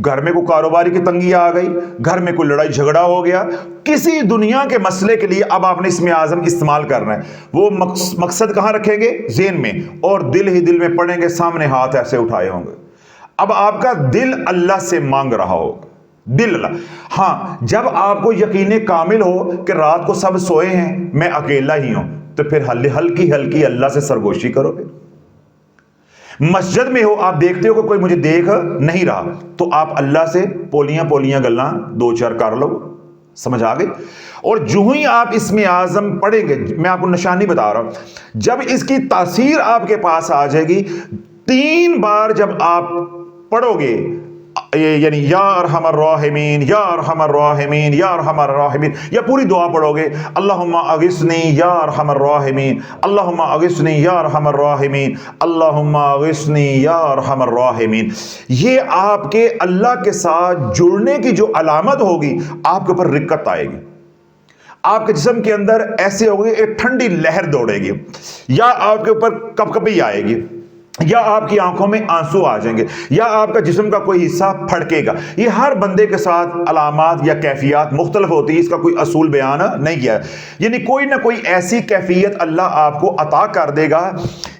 گھر میں کوئی کاروباری کی تنگی آ گئی، گھر میں کوئی لڑائی جھگڑا ہو گیا، کسی دنیا کے مسئلے کے لیے اب آپ نے اسم اعظم استعمال کرنا ہے۔ وہ مقصد کہاں رکھیں گے؟ ذہن میں، اور دل ہی دل میں پڑھیں گے، سامنے ہاتھ ایسے اٹھائے ہوں گے۔ اب آپ کا دل اللہ سے مانگ رہا ہوگا، دل اللہ۔ ہاں، جب آپ کو یقین کامل ہو کہ رات کو سب سوئے ہیں، میں اکیلا ہی ہوں، تو پھر ہلکی ہلکی اللہ سے سرگوشی کرو گے۔ مسجد میں ہو، آپ دیکھتے ہو کہ کوئی مجھے دیکھ نہیں رہا، تو آپ اللہ سے پولیاں گلاں 2-4 کر لو، سمجھ آ گئی۔ اور جو ہی آپ اسم اعظم پڑھیں گے، میں آپ کو نشانی بتا رہا ہوں، جب اس کی تاثیر آپ کے پاس آ جائے گی، 3 بار جب آپ پڑھو گے، یعنی یا ارحم الراحمین یا ارحم الراحمین یا ارحم الراحمین، یا پوری دعا پڑھو گے، اللہم اغثنی یا ارحم الراحمین، اللہم اغثنی یا ارحم الراحمین، اللہم اغثنی یا ارحم الراحمین، یہ آپ کے اللہ کے ساتھ جڑنے کی جو علامت ہوگی، آپ کے اوپر رقت آئے گی، آپ کے جسم کے اندر ایسے ہوگی ایک ٹھنڈی لہر دوڑے گی، یا آپ کے اوپر کپکپی آئے گی، یا آپ کی آنکھوں میں آنسو آ جائیں گے، یا آپ کا جسم کا کوئی حصہ پھڑکے گا۔ یہ ہر بندے کے ساتھ علامات یا کیفیات مختلف ہوتی ہے، اس کا کوئی اصول بیان نہیں کیا ہے، یعنی کوئی نہ کوئی ایسی کیفیت اللہ آپ کو عطا کر دے گا۔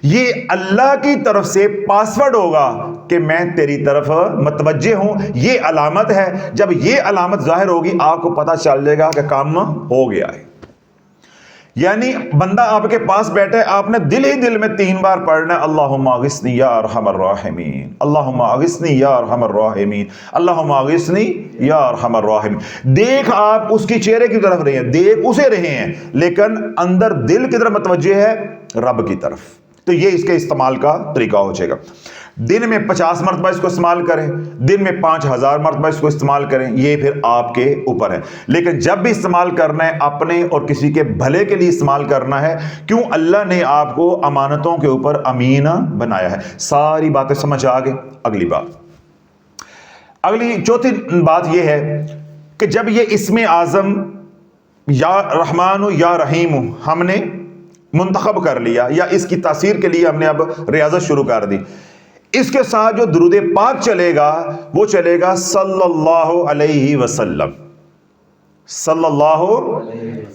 یہ اللہ کی طرف سے پاسورڈ ہوگا کہ میں تیری طرف متوجہ ہوں، یہ علامت ہے۔ جب یہ علامت ظاہر ہوگی آپ کو پتہ چل جائے گا کہ کام ہو گیا ہے۔ یعنی بندہ آپ کے پاس بیٹھے، آپ نے دل ہی دل میں 3 بار پڑھنا ہے، اللہم اغثنی یا ارحم الراحمین، اللہم اغثنی یا ارحم الراحمین، اللہم اغثنی یا ارحم الراحمین۔ دیکھ آپ اس کی چہرے کی طرف رہے ہیں، دیکھ اسے رہے ہیں، لیکن اندر دل کی طرف متوجہ ہے رب کی طرف۔ تو یہ اس کے استعمال کا طریقہ ہو جائے گا۔ دن میں 50 مرتبہ اس کو استعمال کریں، دن میں 5000 مرتبہ اس کو استعمال کریں، یہ پھر آپ کے اوپر ہے۔ لیکن جب بھی استعمال کرنا ہے اپنے اور کسی کے بھلے کے لیے استعمال کرنا ہے، کیوں اللہ نے آپ کو امانتوں کے اوپر امین بنایا ہے۔ ساری باتیں سمجھ آ گئی۔ اگلی چوتھی بات یہ ہے کہ جب یہ اسم اعظم یا رحمان یا رحیم ہم نے منتخب کر لیا، یا اس کی تاثیر کے لیے ہم نے اب ریاضت شروع کر دی، اس کے ساتھ جو درود پاک چلے گا وہ چلے گا صلی اللہ علیہ وسلم، صلی اللہ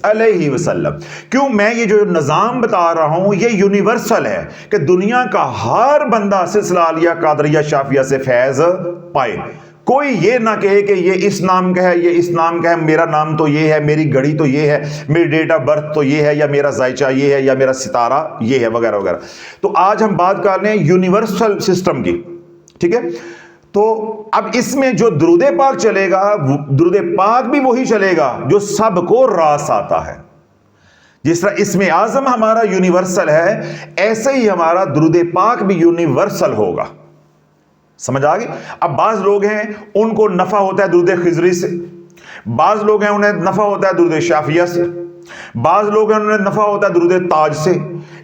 علیہ وسلم۔ کیوں میں یہ جو نظام بتا رہا ہوں یہ یونیورسل ہے کہ دنیا کا ہر بندہ سلسلہ عالیہ قادریہ شافیہ سے فیض پائے۔ کوئی یہ نہ کہے کہ یہ اس نام کا ہے، یہ اس نام کا ہے، میرا نام تو یہ ہے، میری گھڑی تو یہ ہے، میری ڈیٹ آف برتھ تو یہ ہے، یا میرا ذائچہ یہ ہے، یا میرا ستارہ یہ ہے، وغیرہ وغیرہ۔ تو آج ہم بات کر رہے ہیں یونیورسل سسٹم کی، ٹھیک ہے؟ تو اب اس میں جو درود پاک چلے گا، درود پاک بھی وہی چلے گا جو سب کو راس آتا ہے۔ جس طرح اسم اعظم ہمارا یونیورسل ہے، ایسے ہی ہمارا درود پاک بھی یونیورسل ہوگا. سمجھ آ گئی؟ اب بعض لوگ ہیں ان کو نفع ہوتا ہے درود خضری سے، بعض لوگ ہیں انہیں نفع ہوتا ہے درود شافیہ سے، بعض لوگ ہیں انہیں نفع ہوتا ہے درود تاج سے.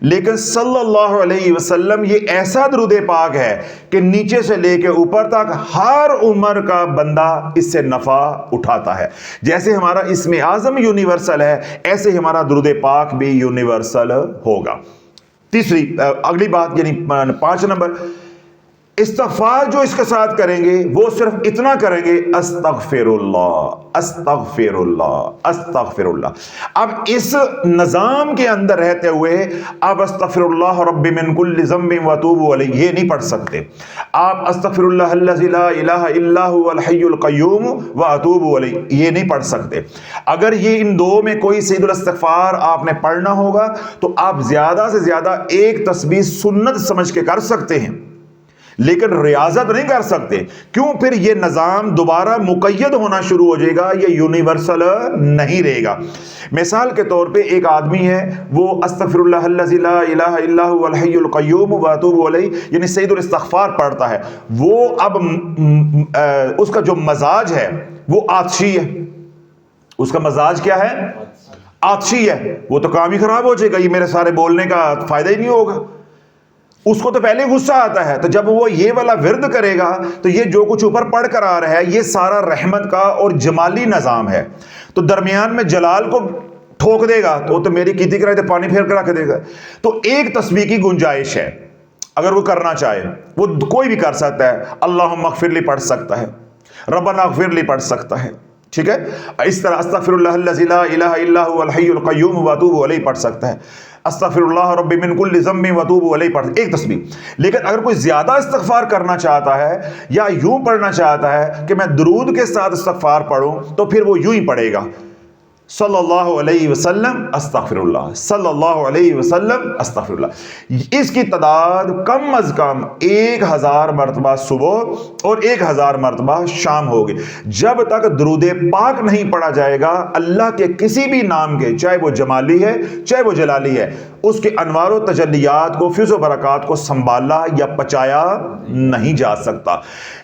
لیکن صلی اللہ علیہ وسلم یہ ایسا درود پاک ہے کہ نیچے سے لے کے اوپر تک ہر عمر کا بندہ اس سے نفع اٹھاتا ہے. جیسے ہمارا اسم اعظم یونیورسل ہے، ایسے ہی ہمارا درود پاک بھی یونیورسل ہوگا. تیسری اگلی بات یعنی 5 نمبر، استغفار جو اس کے ساتھ کریں گے وہ صرف اتنا کریں گے استغفر اللہ استغفر اللہ استغفر اللہ. اب اس نظام کے اندر رہتے ہوئے آپ استغفر اللہ رب من کل ذنب واتوب الیہ یہ نہیں پڑھ سکتے. آپ استغفر اللہ الذی لا الہ الا هو الحی القیوم واتوب الیہ یہ نہیں پڑھ سکتے. اگر یہ ان دو میں کوئی سید الاستغفار آپ نے پڑھنا ہوگا تو آپ زیادہ سے زیادہ ایک تسبیح سنت سمجھ کے کر سکتے ہیں، لیکن ریاضت نہیں کر سکتے. کیوں؟ پھر یہ نظام دوبارہ مقید ہونا شروع ہو جائے گا، یہ یونیورسل نہیں رہے گا. مثال کے طور پہ ایک آدمی ہے وہ استغفر اللہ الذی لا الہ الا هو الحی القیوم واتوب الیہ یعنی سید الاستغفار پڑھتا ہے. وہ اب اس کا جو مزاج ہے وہ آتشی ہے. اس کا مزاج کیا ہے؟ آتشی ہے. وہ تو کام ہی خراب ہو جائے گا، یہ میرے سارے بولنے کا فائدہ ہی نہیں ہوگا. اس کو تو پہلے غصہ آتا ہے، تو جب وہ یہ والا ورد کرے گا تو یہ جو کچھ اوپر پڑھ کر آ رہا ہے یہ سارا رحمت کا اور جمالی نظام ہے. تو درمیان میں جلال کو ٹھوک دے گا تو میری کیتی کرائے تو پانی پھیر کر رکھ دے گا. تو ایک تسبیح کی گنجائش ہے اگر وہ کرنا چاہے، وہ کوئی بھی کر سکتا ہے. اللہم اغفر لی پڑھ سکتا ہے، ربنا اغفر لی پڑھ سکتا ہے، ٹھیک ہے. اس طرح استغفر اللہ الذی لا الہ الا هو الحی القیوم واتوب الیہ پڑھ سکتا ہے. استغفر اللہ رب من کل ذنب واتوب الیہ پڑھ ایک تسبیح. لیکن اگر کوئی زیادہ استغفار کرنا چاہتا ہے یا یوں پڑھنا چاہتا ہے کہ میں درود کے ساتھ استغفار پڑھوں تو پھر وہ یوں ہی پڑھے گا صلی اللہ علیہ وسلم استغفر اللہ صلی اللہ علیہ وسلم استغفر اللہ. اس کی تعداد کم از کم 1000 مرتبہ صبح اور 1000 مرتبہ شام ہوگی. جب تک درود پاک نہیں پڑھا جائے گا اللہ کے کسی بھی نام کے، چاہے وہ جمالی ہے چاہے وہ جلالی ہے، اس کے انوار و تجلیات کو، فیض و برکات کو سنبھالا یا پچایا نہیں جا سکتا.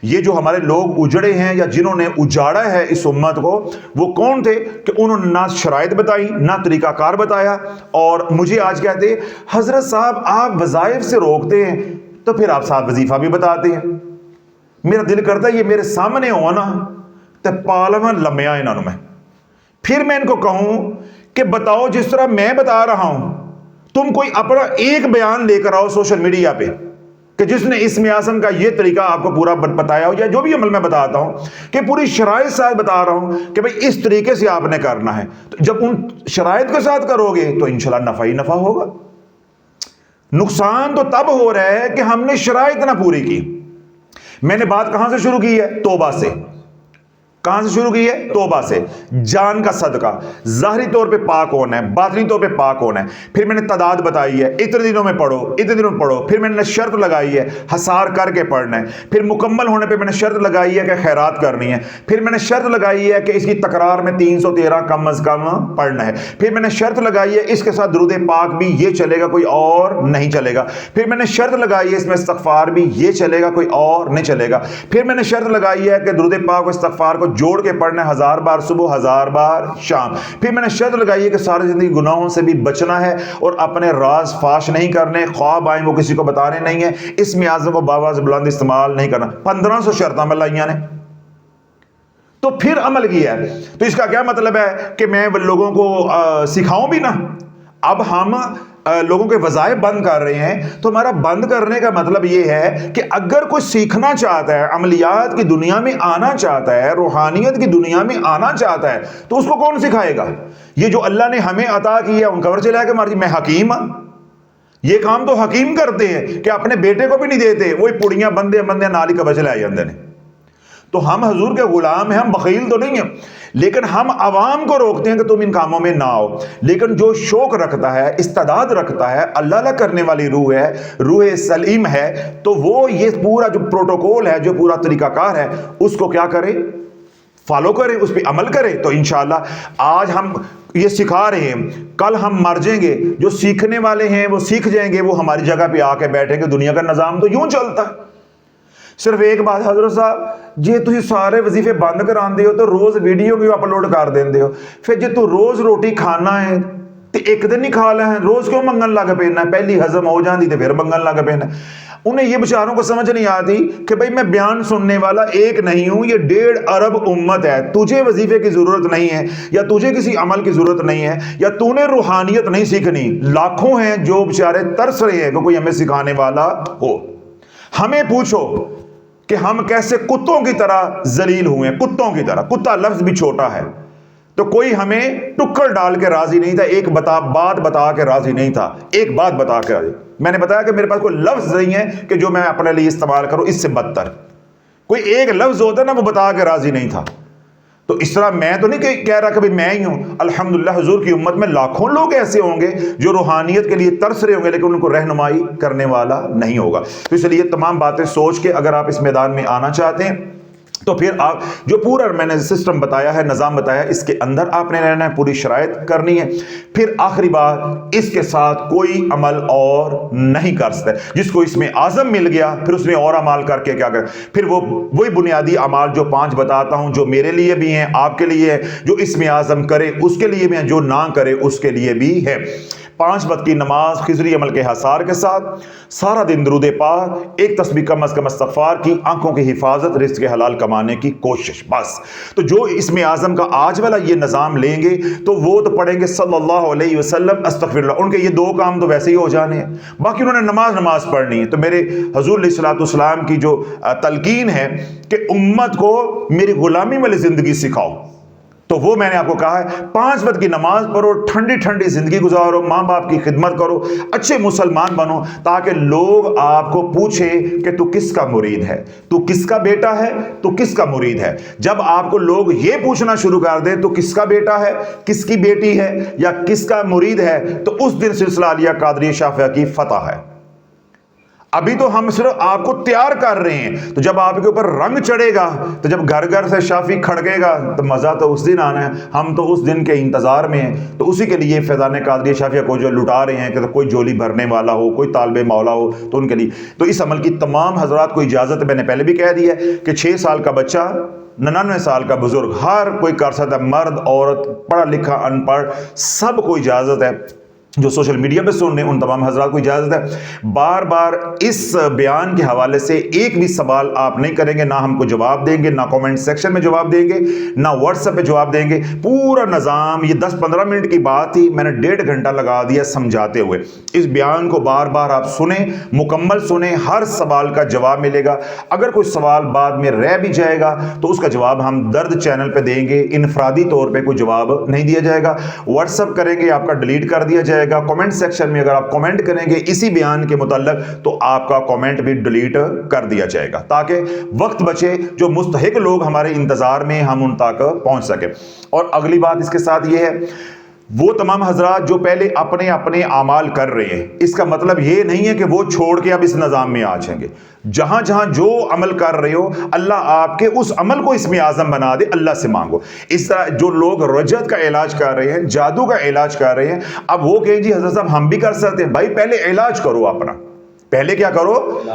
یہ جو ہمارے لوگ اجڑے ہیں یا جنہوں نے اجاڑا ہے اس امت کو، وہ کون تھے کہ انہوں نے نہ شرائط بتائی نہ طریقہ کار بتایا. اور مجھے آج کہتے ہیں حضرت صاحب آپ وظائف سے روکتے ہیں تو پھر آپ ساتھ وظیفہ بھی بتاتے ہیں. میرا دل کرتا ہے یہ میرے سامنے ہو نا تو پالما لمیا انہوں میں، پھر میں ان کو کہوں کہ بتاؤ جس طرح میں بتا رہا ہوں تم کوئی اپنا ایک بیان لے کر آؤ سوشل میڈیا پہ کہ جس نے اسم اعظم کا یہ طریقہ آپ کو پورا بتایا ہو، یا جو بھی عمل میں بتاتا ہوں کہ پوری شرائط ساتھ بتا رہا ہوں کہ بھئی اس طریقے سے آپ نے کرنا ہے. تو جب ان شرائط کے ساتھ کرو گے تو انشاءاللہ نفع ہی نفع ہوگا. نقصان تو تب ہو رہا ہے کہ ہم نے شرائط نہ پوری کی. میں نے بات کہاں سے شروع کی ہے؟ توبہ سے. کہاں سے شروع کی ہے؟ توبہ سے. جان کا صدقہ، ظاہری طور پہ پاک ہونا ہے، باطنی طور پہ پاک ہونا ہے. پھر میں نے تعداد بتائی ہے، اتنے دنوں میں پڑھو اتنے دنوں میں پڑھو. پھر میں نے شرط لگائی ہے حصار کر کے پڑھنا ہے. پھر مکمل ہونے پہ میں نے شرط لگائی ہے کہ خیرات کرنی ہے. پھر میں نے شرط لگائی ہے کہ اس کی تکرار میں 313 کم از کم پڑھنا ہے. پھر میں نے شرط لگائی ہے اس کے ساتھ درود پاک بھی یہ چلے گا، کوئی اور نہیں چلے گا. پھر میں نے شرط لگائی ہے اس میں استغفار بھی یہ چلے گا، کوئی اور نہیں چلے گا. پھر میں نے شرط لگائی ہے کہ درود پاک و استغفار کو جوڑ کے پڑھنا ہے 1000 بار صبح 1000 بار شام. پھر میں نے شرط لگائی ہے کہ ساری زندگی گناہوں سے بھی بچنا ہے اور اپنے راز فاش نہیں کرنے، خواب آئیں وہ کسی کو بتانے نہیں ہیں، اسم اعظم کو باواز بلند استعمال نہیں کرنا. 1500 شرطیں میں لائیاں نے تو پھر عمل کیا ہے. تو اس کا کیا مطلب ہے کہ میں لوگوں کو سکھاؤں بھی نا. اب ہم لوگوں کے وظائف بند کر رہے ہیں تو ہمارا بند کرنے کا مطلب یہ ہے کہ اگر کوئی سیکھنا چاہتا ہے، عملیات کی دنیا میں آنا چاہتا ہے، روحانیت کی دنیا میں آنا چاہتا ہے تو اس کو کون سکھائے گا؟ یہ جو اللہ نے ہمیں عطا کی ہے ان کا ورچہ لے کے مار جی میں حکیم ہوں. یہ کام تو حکیم کرتے ہیں کہ اپنے بیٹے کو بھی نہیں دیتے، وہی پڑیاں بندے نالی کا بچ لے جاندے نے. تو ہم حضور کے غلام ہیں، ہم بخیل تو نہیں ہیں، لیکن ہم عوام کو روکتے ہیں کہ تم ان کاموں میں نہ آؤ. لیکن جو شوق رکھتا ہے، استعداد رکھتا ہے، اللہ کرنے والی روح ہے، روح سلیم ہے، تو وہ یہ پورا جو پروٹوکول ہے، جو پورا طریقہ کار ہے، اس کو کیا کرے؟ فالو کریں، اس پہ عمل کریں، تو انشاءاللہ آج ہم یہ سکھا رہے ہیں، کل ہم مر جائیں گے، جو سیکھنے والے ہیں وہ سیکھ جائیں گے، وہ ہماری جگہ پہ آ کے بیٹھیں گے۔ دنیا کا نظام تو یوں چلتا ہے۔ صرف ایک بات حضرت صاحب جی تسی سارے وظیفے بند کراندے ہو تو روز ویڈیو بھی اپلوڈ کر دیندے ہو، پھر جی تو روز روٹی کھانا ہے تو ایک دن ہی کھا لے، روز کیوں منگن لگ پینا ہے؟ پہلی ہضم ہو جاندی تو پھر منگن لگ پینا۔ انہیں یہ بیچاروں کو سمجھ نہیں آتی کہ بھئی میں بیان سننے والا ایک نہیں ہوں، یہ 1.5 ارب امت ہے، تجھے وظیفے کی ضرورت نہیں ہے، یا تجھے کسی عمل کی ضرورت نہیں ہے، یا تو نے روحانیت نہیں سیکھنی۔ لاکھوں ہیں جو بیچارے ترس رہے ہیں کہ کوئی ہمیں سکھانے والا ہو۔ ہمیں پوچھو کہ ہم کیسے کتوں کی طرح ذلیل ہوئے ہیں، کتوں کی طرح۔ کتا لفظ بھی چھوٹا ہے، تو کوئی ہمیں ٹکر ڈال کے راضی نہیں تھا، ایک بات بتا کے راضی نہیں تھا، ایک بات بتا کے راضی۔ میں نے بتایا کہ میرے پاس کوئی لفظ نہیں ہے کہ جو میں اپنے لیے استعمال کروں، اس سے بدتر کوئی ایک لفظ ہوتا نا وہ بتا کے راضی نہیں تھا۔ تو اس طرح میں تو نہیں کہہ رہا کہ میں ہی ہوں، الحمدللہ حضور کی امت میں لاکھوں لوگ ایسے ہوں گے جو روحانیت کے لیے ترس رہے ہوں گے، لیکن ان کو رہنمائی کرنے والا نہیں ہوگا۔ تو اس لیے تمام باتیں سوچ کے اگر آپ اس میدان میں آنا چاہتے ہیں تو پھر آپ جو پورا میں نے سسٹم بتایا ہے، نظام بتایا ہے، اس کے اندر آپ نے رہنا ہے، پوری شرائط کرنی ہے۔ پھر آخری بات، اس کے ساتھ کوئی عمل اور نہیں کر سکتے۔ جس کو اس میں اعظم مل گیا پھر اس نے اور عمال کر کے کیا کر، پھر وہی بنیادی اعمال جو 5 بتاتا ہوں، جو میرے لیے بھی ہیں، آپ کے لیے ہے، جو اس میں اعظم کرے اس کے لیے بھی ہیں، جو نہ کرے اس کے لیے بھی ہے۔ 5 وقت کی نماز خضری عمل کے حصار کے ساتھ، سارا دن درود پاک، ایک تسبیح کم از کم استغفار کی، آنکھوں کی حفاظت، رزق حلال کمانے کی کوشش، بس۔ تو جو اس میں اعظم کا آج والا یہ نظام لیں گے تو وہ تو پڑھیں گے صلی اللہ علیہ وسلم استغفر اللہ، ان کے یہ 2 کام تو ویسے ہی ہو جانے ہیں۔ باقی انہوں نے نماز پڑھنی ہے۔ تو میرے حضور علیہ الصلوۃ والسلام کی جو تلقین ہے کہ امت کو میری غلامی والی زندگی سکھاؤ، تو وہ میں نے آپ کو کہا ہے 5 وقت کی نماز پڑھو، ٹھنڈی ٹھنڈی زندگی گزارو، ماں باپ کی خدمت کرو، اچھے مسلمان بنو، تاکہ لوگ آپ کو پوچھیں کہ تو کس کا مرید ہے، تو کس کا بیٹا ہے، تو کس کا مرید ہے۔ جب آپ کو لوگ یہ پوچھنا شروع کر دیں تو کس کا بیٹا ہے، کس کی بیٹی ہے، یا کس کا مرید ہے، تو اس دن سلسلہ عالیہ قادریہ شافعہ کی فتح ہے۔ ابھی تو ہم صرف آپ کو تیار کر رہے ہیں، تو جب آپ کے اوپر رنگ چڑھے گا، تو جب گھر گھر سے شافی کھڑکے گا تو مزہ تو اس دن آنا ہے۔ ہم تو اس دن کے انتظار میں ہیں، تو اسی کے لیے فیضان قادریہ شافعہ کو جو لٹا رہے ہیں کہ کوئی جولی بھرنے والا ہو، کوئی طالب مولا ہو، تو ان کے لیے تو اس عمل کی تمام حضرات کو اجازت ہے۔ میں نے پہلے بھی کہہ دیا ہے کہ 6 سال کا بچہ، 99 سال کا بزرگ، ہر کوئی کر سکتا ہے، مرد عورت، پڑھا لکھا ان پڑھ، سب کو اجازت ہے۔ جو سوشل میڈیا پہ سن رہے ہیں ان تمام حضرات کو اجازت ہے۔ بار بار اس بیان کے حوالے سے ایک بھی سوال آپ نہیں کریں گے، نہ ہم کو جواب دیں گے، نہ کومنٹ سیکشن میں جواب دیں گے، نہ واٹس ایپ پہ جواب دیں گے۔ پورا نظام یہ 10-15 منٹ کی بات تھی، میں نے 1.5 گھنٹہ لگا دیا سمجھاتے ہوئے۔ اس بیان کو بار بار آپ سنیں، مکمل سنیں، ہر سوال کا جواب ملے گا۔ اگر کوئی سوال بعد میں رہ بھی جائے گا تو اس کا جواب ہم درد چینل پہ دیں گے، انفرادی طور پہ کوئی جواب نہیں دیا جائے گا۔ واٹس ایپ کریں گے، آپ کا ڈیلیٹ کر دیا جائے گا۔ کمنٹ سیکشن میں اگر آپ کمنٹ کریں گے اسی بیان کے متعلق تو آپ کا کمنٹ بھی ڈیلیٹ کر دیا جائے گا، تاکہ وقت بچے، جو مستحق لوگ ہمارے انتظار میں ہم ان تک پہنچ سکیں۔ اور اگلی بات اس کے ساتھ یہ ہے، وہ تمام حضرات جو پہلے اپنے اپنے اعمال کر رہے ہیں، اس کا مطلب یہ نہیں ہے کہ وہ چھوڑ کے اب اس نظام میں آ جائیں گے۔ جہاں جہاں جو عمل کر رہے ہو، اللہ آپ کے اس عمل کو اس میں اعظم بنا دے، اللہ سے مانگو۔ اس طرح جو لوگ رجت کا علاج کر رہے ہیں، جادو کا علاج کر رہے ہیں، اب وہ کہیں جی حضرت صاحب ہم بھی کر سکتے ہیں۔ بھائی پہلے علاج کرو اپنا، پہلے کیا کرو؟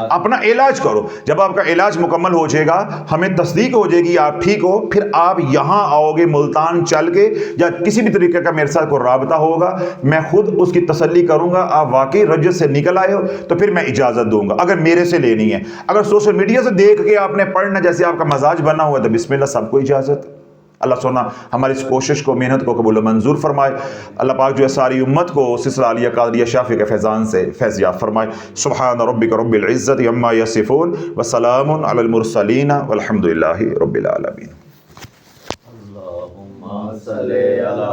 اپنا علاج کرو۔ جب آپ کا علاج مکمل ہو جائے گا، ہمیں تصدیق ہو جائے گی آپ ٹھیک ہو، پھر آپ یہاں آؤ گے ملتان چل کے، یا کسی بھی طریقے کا میرے ساتھ کوئی رابطہ ہوگا، میں خود اس کی تسلی کروں گا آپ واقعی رجت سے نکل آئے ہو، تو پھر میں اجازت دوں گا، اگر میرے سے لینی ہے۔ اگر سوشل میڈیا سے دیکھ کے آپ نے پڑھنا جیسے آپ کا مزاج بنا ہوا ہے تو بسم اللہ، سب کو اجازت۔ اللہ سونا ہماری اس کوشش کو، محنت کو قبول و منظور فرمائے۔ اللہ پاک جو ہے ساری امت کو سلسلہ عالیہ قادریہ شافعہ کے فیضان سے فیض یاب فرمائے۔ سبحان ربک رب العزت عما یصفون وسلام علی المرسلین والحمد للہ رب العالمین۔ اللہم صلی علی